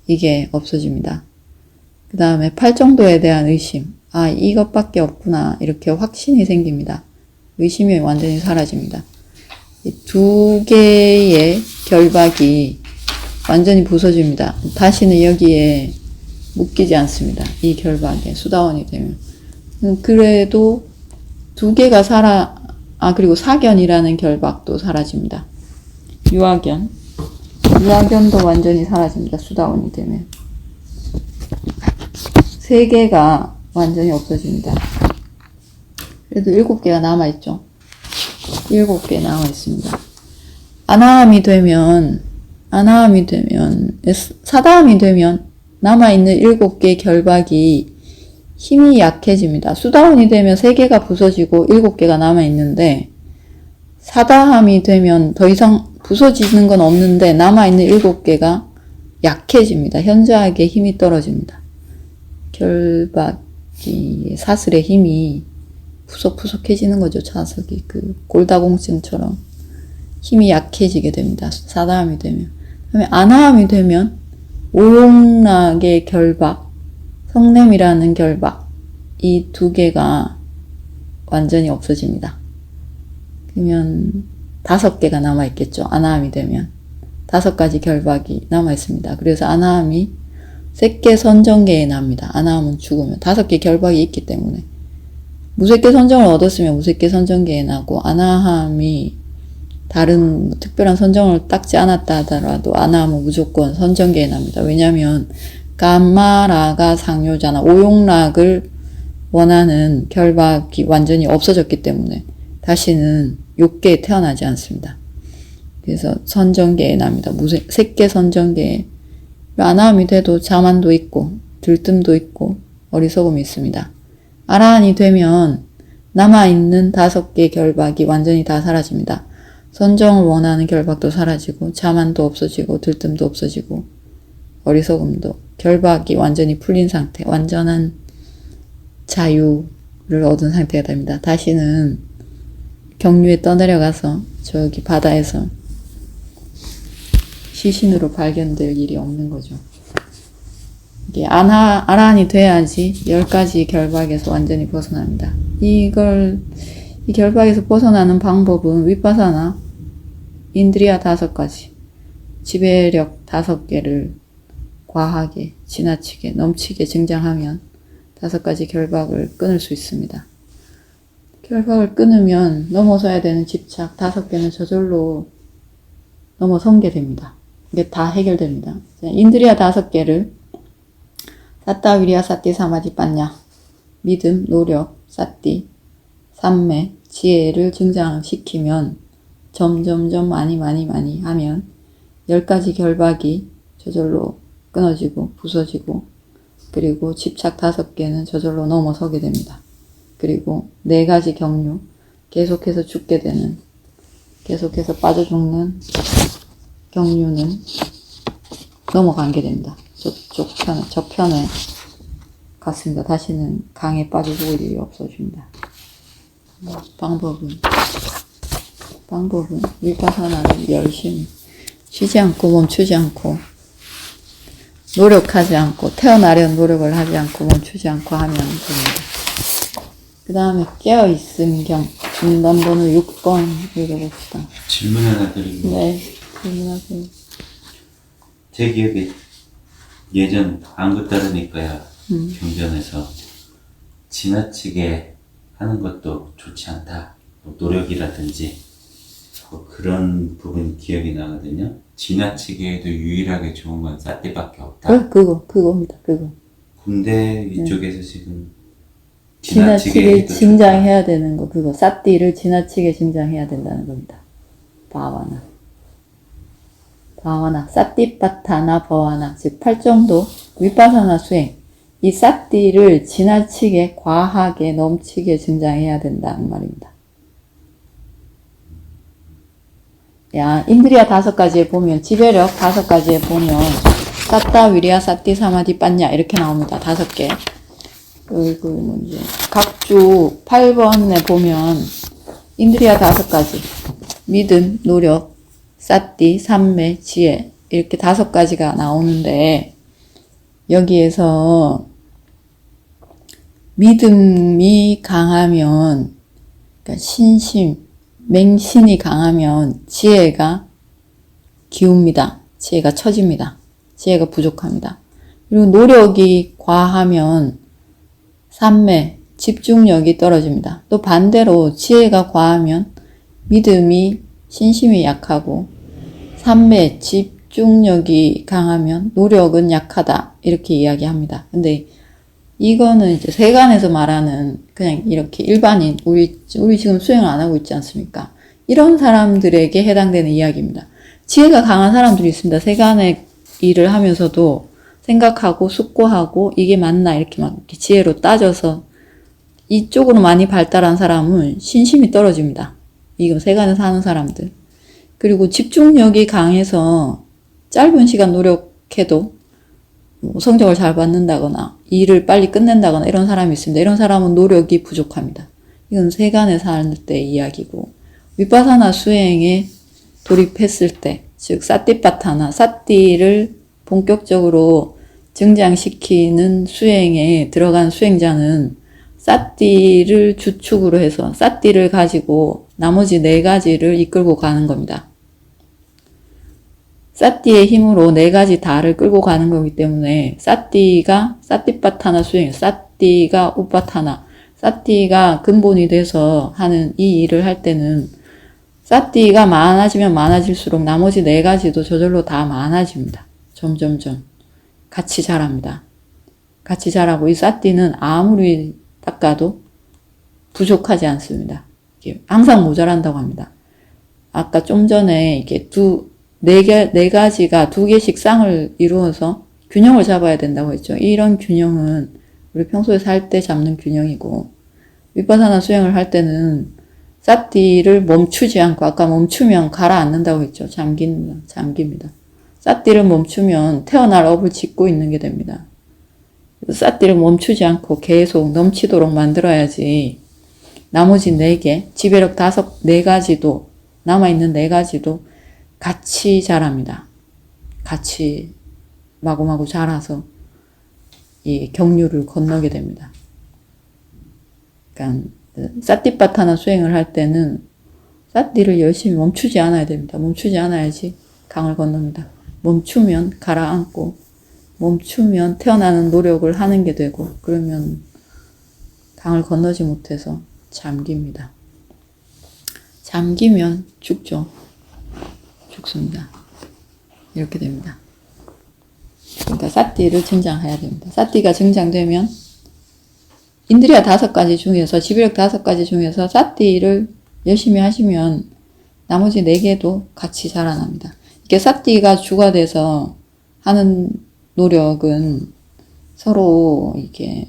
S1: 이게 없어집니다. 그 다음에 팔정도에 대한 의심, 아, 이것밖에 없구나, 이렇게 확신이 생깁니다. 의심이 완전히 사라집니다. 이 2개의 결박이 완전히 부서집니다. 다시는 여기에 묶이지 않습니다. 이 결박에, 수다원이 되면. 그래도 2개가 그리고 사견이라는 결박도 사라집니다. 유아견도 완전히 사라집니다. 수다원이 되면. 3개가 완전히 없어집니다. 그래도 7개가 남아있죠. 7개 남아있습니다. 사다함이 되면 남아있는 7개의 결박이 힘이 약해집니다. 수다원이 되면 3개가 부서지고 7개가 남아있는데, 사다함이 되면 더 이상 부서지는 건 없는데 남아있는 7개가 약해집니다. 현저하게 힘이 떨어집니다. 결박이 사슬의 힘이 푸석푸석해지는 거죠. 자석이 그 골다공증처럼 힘이 약해지게 됩니다. 사다함이 되면. 그다음에 안하함이 되면 오용락의 결박, 성냄이라는 결박, 이 2개가 완전히 없어집니다. 그러면 5개가 남아있겠죠. 안하함이 되면 5가지 결박이 남아있습니다. 그래서 안하함이 셋계 선정계에 납니다. 안하함은 죽으면 5개 결박이 있기 때문에 무색계 선정을 얻었으면 무색계 선정계에 나고, 안하함이 다른 특별한 선정을 닦지 않았다 하더라도 안하함은 무조건 선정계에 납니다. 왜냐하면 감마라가 상요잖아. 오용락을 원하는 결박이 완전히 없어졌기 때문에 다시는 욕계에 태어나지 않습니다. 그래서 선정계에 납니다. 색계 선정계에. 안하함이 돼도 자만도 있고 들뜸도 있고 어리석음이 있습니다. 아라한이 되면 남아있는 5개 결박이 완전히 다 사라집니다. 선정을 원하는 결박도 사라지고 자만도 없어지고 들뜸도 없어지고 어리석음도, 결박이 완전히 풀린 상태, 완전한 자유를 얻은 상태가 됩니다. 다시는 경류에 떠내려가서 저기 바다에서 시신으로 발견될 일이 없는 거죠. 이게 아라한이 돼야지 10가지 결박에서 완전히 벗어납니다. 이 결박에서 벗어나는 방법은 위파사나, 인드리아 5가지, 지배력 5개를 과하게, 지나치게, 넘치게 증장하면 5가지 결박을 끊을 수 있습니다. 결박을 끊으면 넘어서야 되는 집착 5개는 저절로 넘어선게 됩니다. 이게 다 해결됩니다. 인드리아 5개를 사따, 위리아, 사띠, 사마디, 빠냐, 믿음, 노력, 사띠, 삼매, 지혜를 증장시키면 점점점 많이 하면 10가지 결박이 저절로 끊어지고 부서지고, 그리고 집착 5개는 저절로 넘어서게 됩니다. 그리고 4가지 경류, 계속해서 죽게 되는, 계속해서 빠져 죽는 경류는 넘어가게 됩니다. 저편에 갔습니다. 다시는 강에 빠져 죽을 일이 없어집니다. 방법은 위파사나를 열심히 쉬지 않고 멈추지 않고 노력하지 않고, 태어나려는 노력을 하지 않고 멈추지 않고 하면 됩니다. 그 다음에 깨어있음 경, 중단번호 6번 읽어봅시다.
S4: 질문 하나 드립니다.
S1: 네, 질문하세요.
S4: 제 기억에 예전 안구 따르니까야 경전에서 지나치게 하는 것도 좋지 않다. 뭐 노력이라든지 뭐 그런 부분 기억이 나거든요.
S2: 지나치게 해도 유일하게 좋은 건 사띠밖에 없다.
S1: 그겁니다. 그거.
S4: 군대 이쪽에서 지금
S1: 지나치게
S4: 해도
S1: 증장해야 되는 거, 그거. 사띠를 지나치게 증장해야 된다는 겁니다. 바와나, 사띠빠타나 버와나, 즉 8정도 위파사나 수행. 이 사띠를 지나치게, 과하게, 넘치게 증장해야 된다는 말입니다. 인드리아 5가지에 보면, 지배력 5가지에 보면, 사따, 위리아, 사띠, 사마디, 빠냐 이렇게 나옵니다. 5개. 그리고 이제 각주 8번에 보면 인드리아 5가지, 믿음, 노력, 사띠, 삼매, 지혜 이렇게 5가지가 나오는데, 여기에서 믿음이 강하면, 그러니까 신심, 맹신이 강하면 지혜가 기웁니다. 지혜가 처집니다. 지혜가 부족합니다. 그리고 노력이 과하면 삼매, 집중력이 떨어집니다. 또 반대로 지혜가 과하면 믿음이, 신심이 약하고, 삼매, 집중력이 강하면 노력은 약하다. 이렇게 이야기합니다. 근데 이거는 이제 세간에서 말하는 그냥 이렇게 일반인, 우리 지금 수행을 안 하고 있지 않습니까? 이런 사람들에게 해당되는 이야기입니다. 지혜가 강한 사람들이 있습니다. 세간의 일을 하면서도 생각하고 숙고하고 이게 맞나 이렇게 막 이렇게 지혜로 따져서 이쪽으로 많이 발달한 사람은 신심이 떨어집니다. 이거 세간에 사는 사람들. 그리고 집중력이 강해서 짧은 시간 노력해도 뭐 성적을 잘 받는다거나 일을 빨리 끝낸다거나 이런 사람이 있습니다. 이런 사람은 노력이 부족합니다. 이건 세간에 살 때의 이야기고, 위파사나 수행에 돌입했을 때, 즉 사띠파타나, 사띠를 본격적으로 증장시키는 수행에 들어간 수행자는 사띠를 주축으로 해서 사띠를 가지고 나머지 4가지를 이끌고 가는 겁니다. 사띠의 힘으로 4가지 다를 끌고 가는 거기 때문에 사띠가 사띠파타나 수행, 사띠가 우파타나, 사띠가 근본이 돼서 하는 이 일을 할 때는 사띠가 많아지면 많아질수록 나머지 4가지도 저절로 다 많아집니다. 점점점 같이 자랍니다. 같이 자라고 이 사띠는 아무리 닦아도 부족하지 않습니다. 이게 항상 모자란다고 합니다. 아까 좀 전에 이게 4가지가 2개씩 쌍을 이루어서 균형을 잡아야 된다고 했죠. 이런 균형은 우리 평소에 살 때 잡는 균형이고, 위파사나 수행을 할 때는 사띠를 멈추지 않고, 아까 멈추면 가라앉는다고 했죠. 잠깁니다. 사띠를 멈추면 태어날 업을 짓고 있는 게 됩니다. 사띠를 멈추지 않고 계속 넘치도록 만들어야지 나머지 4개, 지배력 4가지도, 남아있는 4가지도 같이 자랍니다. 같이 마구마구 자라서 이 경류를 건너게 됩니다. 그러니까 사띠파타나 수행을 할 때는 사띠를 열심히 멈추지 않아야 됩니다. 멈추지 않아야지 강을 건넙니다. 멈추면 가라앉고, 멈추면 태어나는 노력을 하는 게 되고, 그러면 강을 건너지 못해서 잠깁니다. 잠기면 죽죠. 죽습니다. 이렇게 됩니다. 그러니까 사띠를 증장해야 됩니다. 사띠가 증장되면 인드리아 5가지 중에서, 지배력 5가지 중에서 사띠를 열심히 하시면 나머지 4개도 같이 자라납니다. 이게 사띠가 주가 돼서 하는 노력은 서로 이게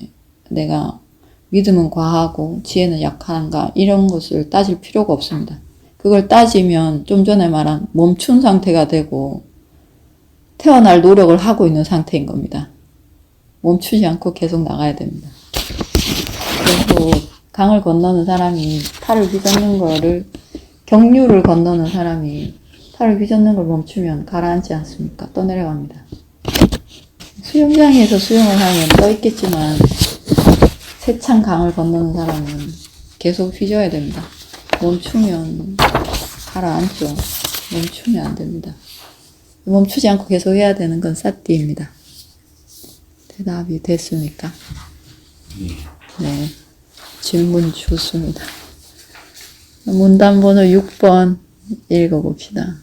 S1: 내가 믿음은 과하고 지혜는 약한가 이런 것을 따질 필요가 없습니다. 그걸 따지면 좀 전에 말한 멈춘 상태가 되고 태어날 노력을 하고 있는 상태인 겁니다. 멈추지 않고 계속 나가야 됩니다. 그리고 강을 건너는 사람이 팔을 휘젓는 거를, 경류를 건너는 사람이 팔을 휘젓는 걸 멈추면 가라앉지 않습니까? 떠내려갑니다. 수영장에서 수영을 하면 떠있겠지만 세찬 강을 건너는 사람은 계속 휘저어야 됩니다. 멈추면 가라앉죠. 멈추면 안 됩니다. 멈추지 않고 계속 해야 되는 건 사띠입니다. 대답이 됐습니까? 네. 질문 좋습니다. 문단 번호 6번 읽어봅시다.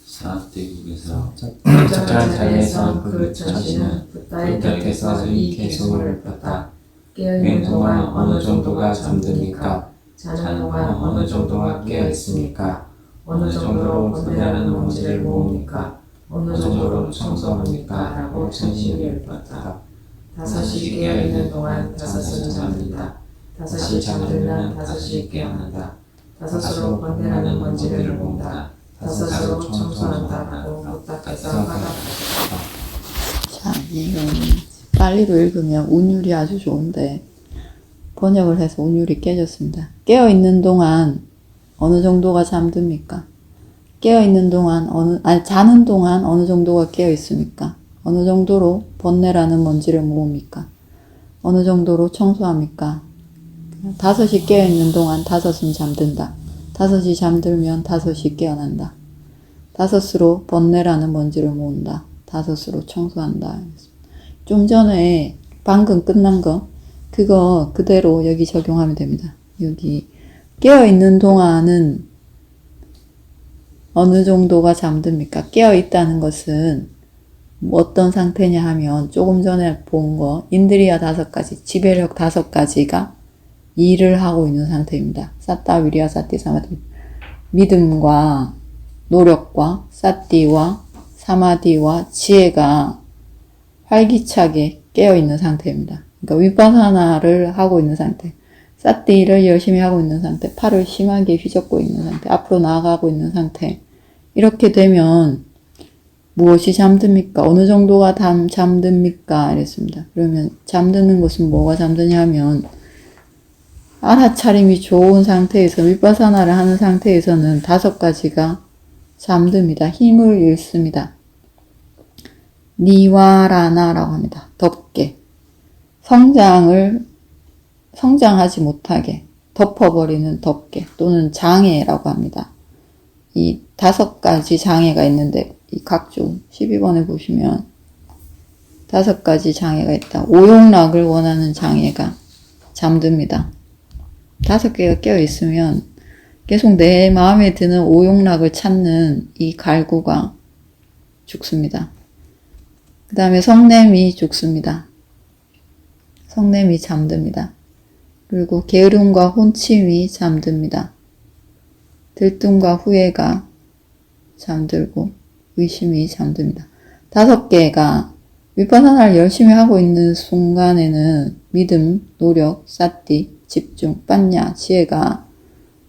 S4: 사악대국에서
S2: 적절한 자리에서 그 처신은 붓다의 곁에서 이 개수를 폈다. 깨어있는 동안 어느 정도가 잠듭니까? 자는 동안 어느 정도가 깨어있습니까? 어느 정도로 번뇌라는 먼지를 모읍니까? 어느 정도로 청소합니까? 라고 천신을 묻었다. 5이 깨어있는 동안 5은 잠든다. 5이 잠들면 5이 깨어난다. 5으로 번뇌라는 먼지를 모은다. 5으로 청소한다라고 묻다께서 화답하셨다.
S1: 자, 이건 빨리로 읽으면 운율이 아주 좋은데 번역을 해서 운율이 깨졌습니다. 깨어있는 동안 어느 정도가 잠듭니까? 깨어있는 동안 자는 동안 어느 정도가 깨어있습니까? 어느 정도로 번뇌라는 먼지를 모읍니까? 어느 정도로 청소합니까? 5이 깨어있는 동안 5은 잠든다. 5이 잠들면 5이 깨어난다. 5으로 번뇌라는 먼지를 모은다. 5으로 청소한다. 좀 전에 방금 끝난 거, 그거 그대로 여기 적용하면 됩니다. 여기 깨어있는 동안은 어느 정도가 잠듭니까? 깨어있다는 것은 어떤 상태냐 하면 조금 전에 본 거, 인드리아 5가지, 지배력 5가지가 일을 하고 있는 상태입니다. 사따, 위리아, 사띠, 사마디. 믿음과 노력과 사띠와 사마디와 지혜가 활기차게 깨어있는 상태입니다. 그러니까 위파사나를 하고 있는 상태. 사띠를 열심히 하고 있는 상태, 팔을 심하게 휘젓고 있는 상태, 앞으로 나아가고 있는 상태. 이렇게 되면 무엇이 잠듭니까? 어느 정도가 잠듭니까? 이랬습니다. 그러면 잠드는 것은 뭐가 잠드냐 하면 알아차림이 좋은 상태에서 윗바사나를 하는 상태에서는 5가지가 잠듭니다. 힘을 잃습니다. 니와라나라고 합니다. 덮게. 성장하지 못하게 덮어버리는 덮게 또는 장애라고 합니다. 이 5가지 장애가 있는데 이 각종 12번에 보시면 5가지 장애가 있다. 오용락을 원하는 장애가 잠듭니다. 5개가 깨어 있으면 계속 내 마음에 드는 오용락을 찾는 이 갈구가 죽습니다. 그 다음에 성냄이 죽습니다. 성냄이 잠듭니다. 그리고 게으름과 혼침이 잠듭니다. 들뜸과 후회가 잠들고 의심이 잠듭니다. 5개가 윗바사나를 열심히 하고 있는 순간에는 믿음, 노력, 사띠, 집중, 빠냐, 지혜가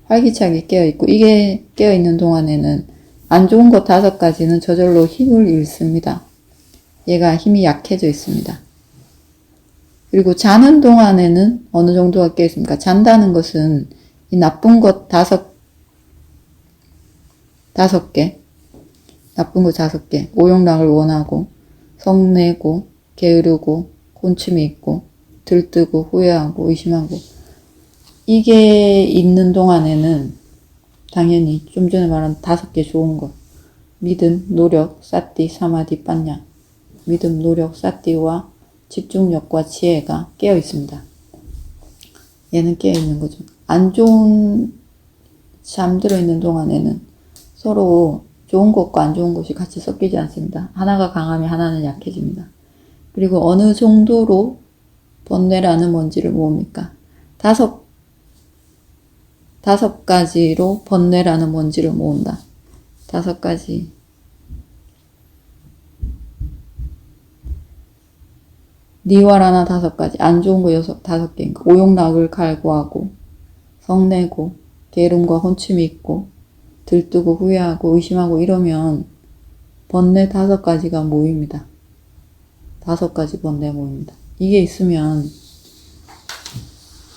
S1: 활기차게 깨어있고 이게 깨어있는 동안에는 안 좋은 것 5가지는 저절로 힘을 잃습니다. 얘가 힘이 약해져 있습니다. 그리고 자는 동안에는 어느 정도가 깨어있습니까? 잔다는 것은 이 나쁜 것 5개, 나쁜 것 5개, 오용락을 원하고 성내고 게으르고 혼침이 있고 들뜨고 후회하고 의심하고 이게 있는 동안에는 당연히 좀 전에 말한 5개 좋은 것 믿음, 노력, 사띠, 사마디, 빠냐 믿음, 노력, 사띠와 집중력과 지혜가 깨어 있습니다. 얘는 깨어 있는 거죠. 안 좋은 잠들어 있는 동안에는 서로 좋은 것과 안 좋은 것이 같이 섞이지 않습니다. 하나가 강하면 하나는 약해집니다. 그리고 어느 정도로 번뇌라는 뭔지를 모읍니까? 5가지로 번뇌라는 뭔지를 모은다. 5가지. 니와라나 5가지. 안 좋은 거 5개인가. 오용락을 갈구하고 성내고 게으름과 혼침이 있고 들뜨고 후회하고 의심하고 이러면 번뇌 5가지가 모입니다. 5가지 번뇌 모입니다. 이게 있으면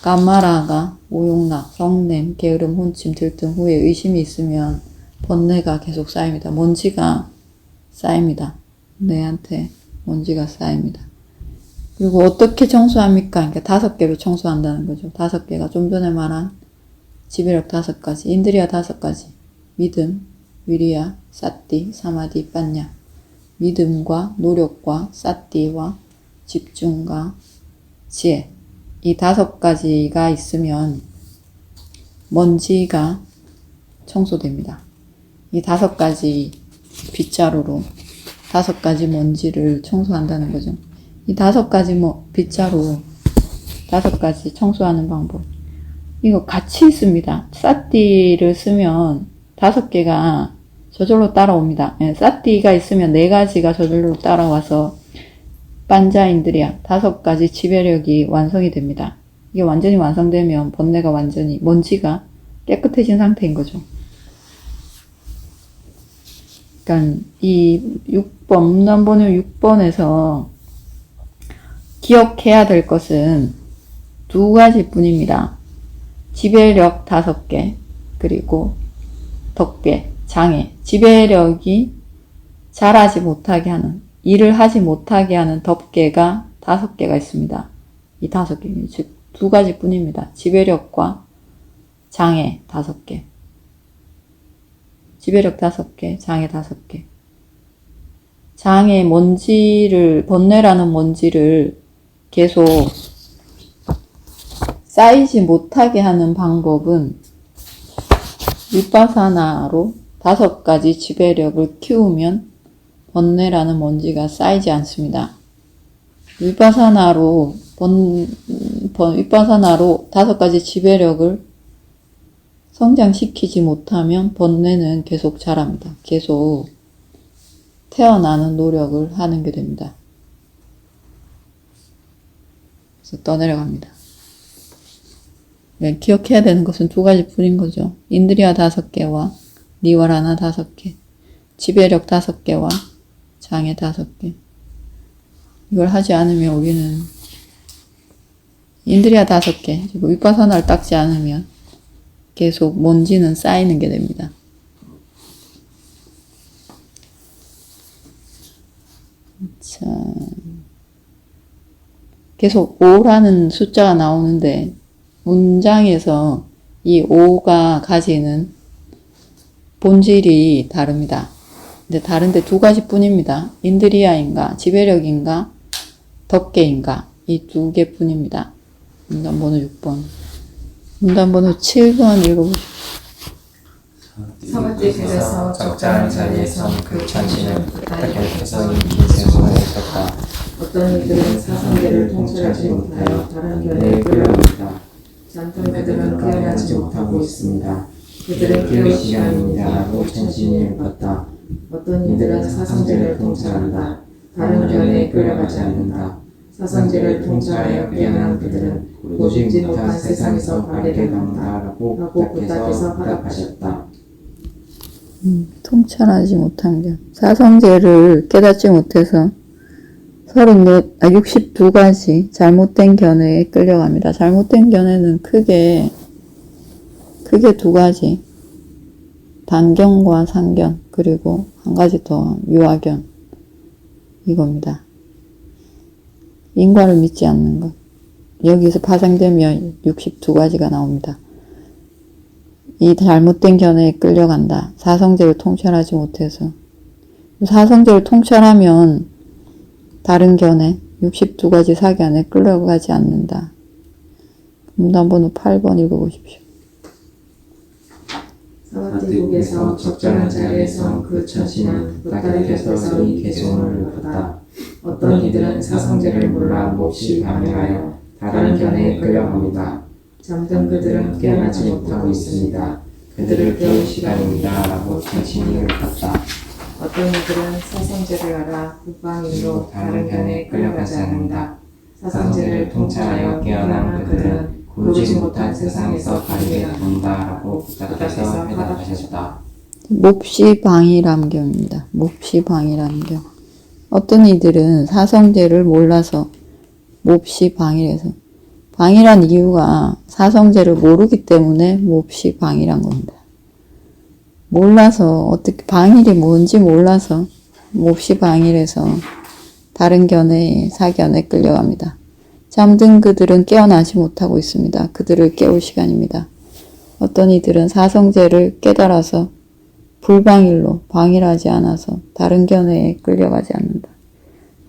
S1: 까마라가 오용락, 성냄, 게으름, 혼침, 들뜸, 후회, 의심이 있으면 번뇌가 계속 쌓입니다. 먼지가 쌓입니다. 내한테 먼지가 쌓입니다. 그리고 어떻게 청소합니까? 그러니까 5개로 청소한다는 거죠. 5개가 좀 전에 말한 지배력 5가지, 인드리아 5가지, 믿음, 위리야, 사띠, 사마디, 빠냐, 믿음과 노력과 사띠와 집중과 지혜, 이 5가지가 있으면 먼지가 청소됩니다. 이 5가지 빗자루로 5가지 먼지를 청소한다는 거죠. 이 5가지 빗자루 5가지 청소하는 방법. 이거 같이 있습니다. 사띠를 쓰면 5개가 저절로 따라옵니다. 사띠가 있으면 4가지가 저절로 따라와서 반자인드리아 5가지 지배력이 완성이 됩니다. 이게 완전히 완성되면 번뇌가 완전히 먼지가 깨끗해진 상태인 거죠. 그러니까 이 6번 문단번호 6번에서 기억해야 될 것은 2가지 뿐입니다. 지배력 5개 그리고 덕계, 장애, 지배력이 잘하지 못하게 하는 일을 하지 못하게 하는 덕계가 5개가 있습니다. 이 5개, 즉 2가지 뿐입니다. 지배력과 장애 5개. 지배력 5개, 장애 5개. 장애 먼지를, 번뇌라는 먼지를 계속 쌓이지 못하게 하는 방법은 윗바사나로 5가지 지배력을 키우면 번뇌라는 먼지가 쌓이지 않습니다. 윗바사나로 5가지 지배력을 성장시키지 못하면 번뇌는 계속 자랍니다. 계속 태어나는 노력을 하는 게 됩니다. 그래서 떠내려갑니다. 기억해야 되는 것은 두 가지뿐인 거죠. 인드리아 5개와 니와라나 5개, 지배력 5개와 장애 5개. 이걸 하지 않으면 우리는 인드리아 5개, 그리고 위파사나를 닦지 않으면 계속 먼지는 쌓이는 게 됩니다. 자, 계속 5라는 숫자가 나오는데 문장에서 이 5가 가지는 본질이 다릅니다. 근데 다른데 두 가지뿐입니다. 인드리아인가, 지배력인가, 덕계인가, 이 두 개뿐입니다. 문단번호 6번. 문단번호 7번 읽어보십시오.
S2: 서가지에서 적절한 자리에선 그 천신은 부탁 곁에서 긴 세손을 했었다. 어떤 이들은 사상계를 통찰하지 못하여 다른 견해에 끌려갑니다. 잠든 그들은 깨어나지 못하고 있습니다. 그들은 깨울 시간입니다라고 천신이 읊었다. 어떤 이들은 사상제를 통찰한다. 다른 견해에 끌려가지 않는다. 사상제를 통찰하여 깨어난 그들은 보지 못한 세상에서 발견을 한다라고 부탁해서 화답하셨다.
S1: 통찰하지 못한 게 사성제를 깨닫지 못해서 62가지 잘못된 견해에 끌려갑니다. 잘못된 견해는 크게 두 가지, 단견과 상견, 그리고 한 가지 더 유아견, 이겁니다. 인과를 믿지 않는 것. 여기서 파생되면 62가지가 나옵니다. 이 잘못된 견해에 끌려간다. 사성제를 통찰하지 못해서. 사성제를 통찰하면 다른 견해, 62가지 사견에 끌려가지 않는다. 문단번호 8번 읽어보십시오.
S2: 서가지국에서 적절한 자리에선 그 천신은 부탁에서 이 개송을 읊었다. 어떤 이들은 사성제를 몰라 몹시 방해하여 다른 견해에 끌려갑니다. 잠든 그들은 깨어나지 못하고 있습니다. 그들을 깨울 시간입니다. 라고 천신이 읊었다. 어떤 이들은 사성제를 알아 불방일로 다른 견해에 끌려가지 않는다. 사성제를 통찰하여 깨어난 그들은 고르지 못한 세상에서 가리게 된다라고 부탁해서 화답하셨다.
S1: 몹시 방이람경입니다. 몹시 방이람경. 어떤 이들은 사성제를 몰라서 몹시 방이래서, 방이란 이유가 사성제를 모르기 때문에 몹시 방이란 겁니다. 몰라서, 어떻게 방일이 뭔지 몰라서 몹시 방이래서 다른 견해에 사견에 끌려갑니다. 잠든 그들은 깨어나지 못하고 있습니다. 그들을 깨울 시간입니다. 어떤 이들은 사성제를 깨달아서 불방일로, 방일하지 않아서 다른 견해에 끌려가지 않는다.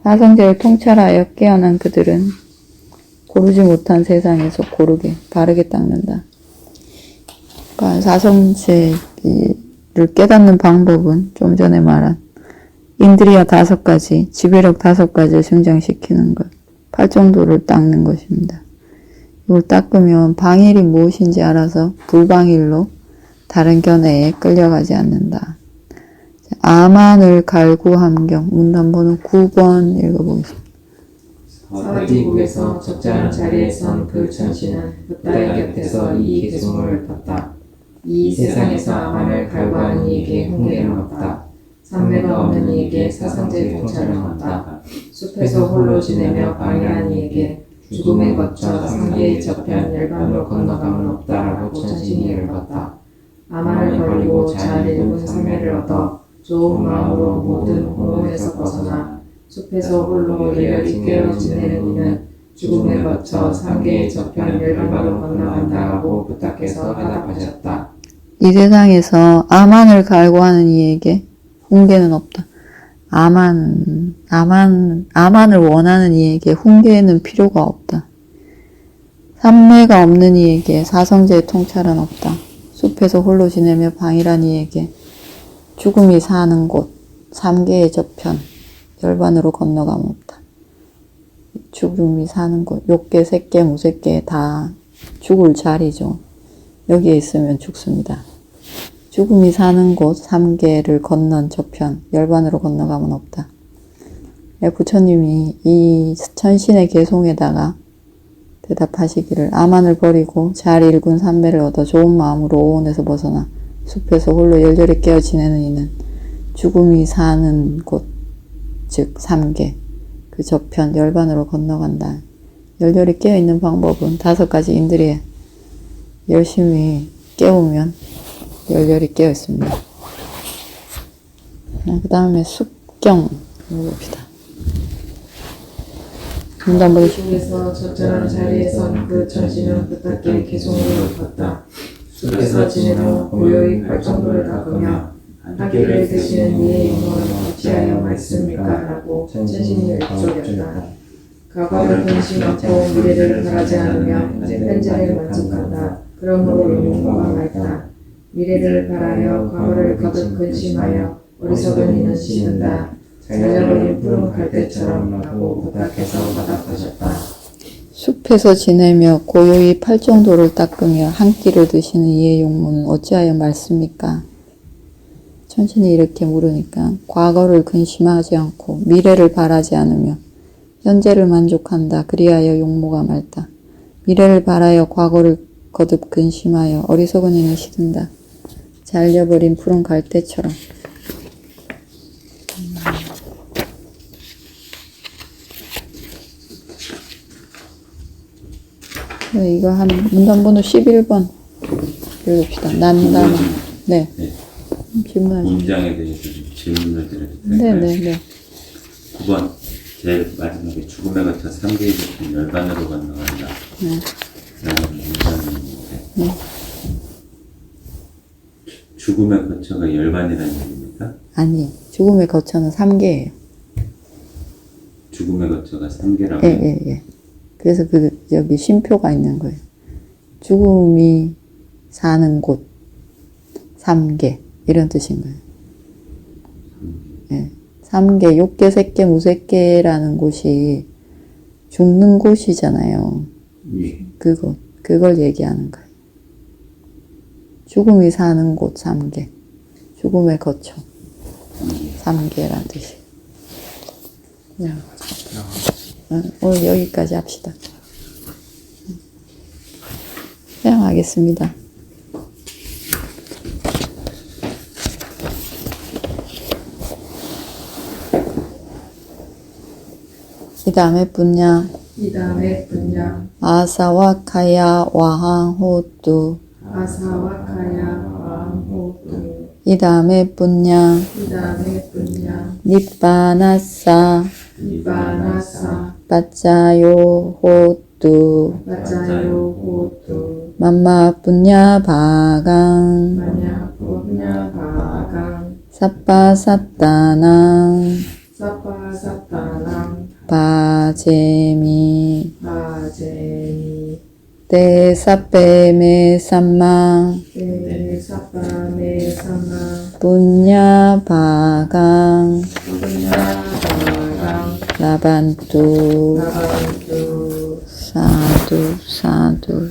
S1: 사성제를 통찰하여 깨어난 그들은 고르지 못한 세상에서 고르게, 바르게 닦는다. 그러니까 사성제를 깨닫는 방법은 좀 전에 말한 인드리아 5가지, 지배력 5가지를 성장시키는 것, 8정도를 닦는 것입니다. 이걸 닦으면 방일이 무엇인지 알아서 불방일로 다른 견해에 끌려가지 않는다. 아만을 갈구함경, 문단번호 9번 읽어보겠습니다.
S2: 서가지국에서 적절한 자리에선 그 천신은 부다의 곁에서 이 개송을 읊었다. 이 세상에서 아만을 갈구하는 이에게 훈계는 없다. 삼매가 없는 이에게 사상제 통찰은 없다. 숲에서 홀로 지내며 방해한 이에게 죽음에 거쳐 상계의 저편 열반으로 건너감은 없다라고 천신이 읊었다. 아만을 버리고 잘 읽은 삼매를 얻어 좋은 마음으로 모든 공허에서 벗어나 숲에서 홀로 일렬이 깨어 지내는 이는 죽음에 거쳐 상계의 저편 열반으로 건너간다라고 부탁해서 화답하셨다.
S1: 이 세상에서 아만을 갈구하는 이에게 훈계는 없다. 아만을 원하는 이에게 훈계는 필요가 없다. 삼매가 없는 이에게 사성제의 통찰은 없다. 숲에서 홀로 지내며 방일한 이에게 죽음이 사는 곳, 삼계의 저편, 열반으로 건너가면 없다. 죽음이 사는 곳, 욕계, 색계, 무색계 다 죽을 자리죠. 여기에 있으면 죽습니다. 죽음이 사는 곳, 삼계를 건넌 저편, 열반으로 건너가면 없다. 부처님이 이 천신의 개송에다가 대답하시기를 아만을 버리고 잘 일군 삼매를 얻어 좋은 마음으로 오온에서 벗어나 숲에서 홀로 열렬히 깨어 지내는 이는 죽음이 사는 곳, 즉 삼계, 그 저편 열반으로 건너간다. 열렬히 깨어있는 방법은 5가지 인들이 열심히 깨우면 열렬히 깨어있습니다. 그 다음에 숲경 읽어봅시다. 문단 보시죠.
S2: 숲에서 적절한 자리에선 그 천신은 뜻밖의 개송을 읊었다. 숲에서 지내며 고요히 발정도를 닦으며 한 끼를 드시는 이의 영혼은 어찌하여 말씀입니까? 라고 천신이 읊조렸다. 과거를 근심하고 미래를 바라지 않으며 현재를 만족한다. 그러므로 용모가 맑다. 미래를 바라여 과거를 거듭 근심하여 어리석은 이는 씻는다. 잘려버린 푸른 갈대처럼 라고 부탁해서 화답하셨다.
S1: 숲에서 지내며 고요히 팔정도를 닦으며 한 끼를 드시는 이의 용모는 어찌하여 맑습니까? 천신이 이렇게 물으니까 과거를 근심하지 않고 미래를 바라지 않으며 현재를 만족한다. 그리하여 용모가 맑다. 미래를 바라여 과거를 거듭 근심하여 어리석은 이는 시든다. 잘려버린 푸른 갈대처럼. 네, 이거 한 문단번호 11번 읽읍시다. 난담. 네.
S4: 네.
S1: 질문하시죠.
S4: 문장에 대해서 좀 질문을 드려도 될까요?
S1: 네네네.
S4: 9번 제일 마지막에 죽음에 거쳐 3개의 깊은 열반으로 건너간다. 라는 문장인데
S1: 네.
S4: 죽음에 거쳐가 열반이라는 얘기입니까?
S1: 아니, 죽음의 거처는 3개예요.
S4: 죽음에 거쳐가 3개라고.
S1: 예. 그래서 여기 쉼표가 있는 거예요. 죽음이 사는 곳, 3개. 이런 뜻인 거예요. 예. 3개, 욕계, 색계, 무색계라는 곳이 죽는 곳이잖아요.
S4: 예.
S1: 그걸 얘기하는 거예요. 죽음이 사는 곳, 3개. 죽음의 거처. 3개라는 뜻이에요. 오늘 여기까지 합시다. 회양하겠습니다. 이 다음에 분야 아사와 카야 와항 호뚜. 이 다음에 분야 니빠나사 빠짜요 호뚜. 맘마 분야 바강 사빠사따낭 바제미 데사빼메 삼망 분야 바강 라반뚜 사두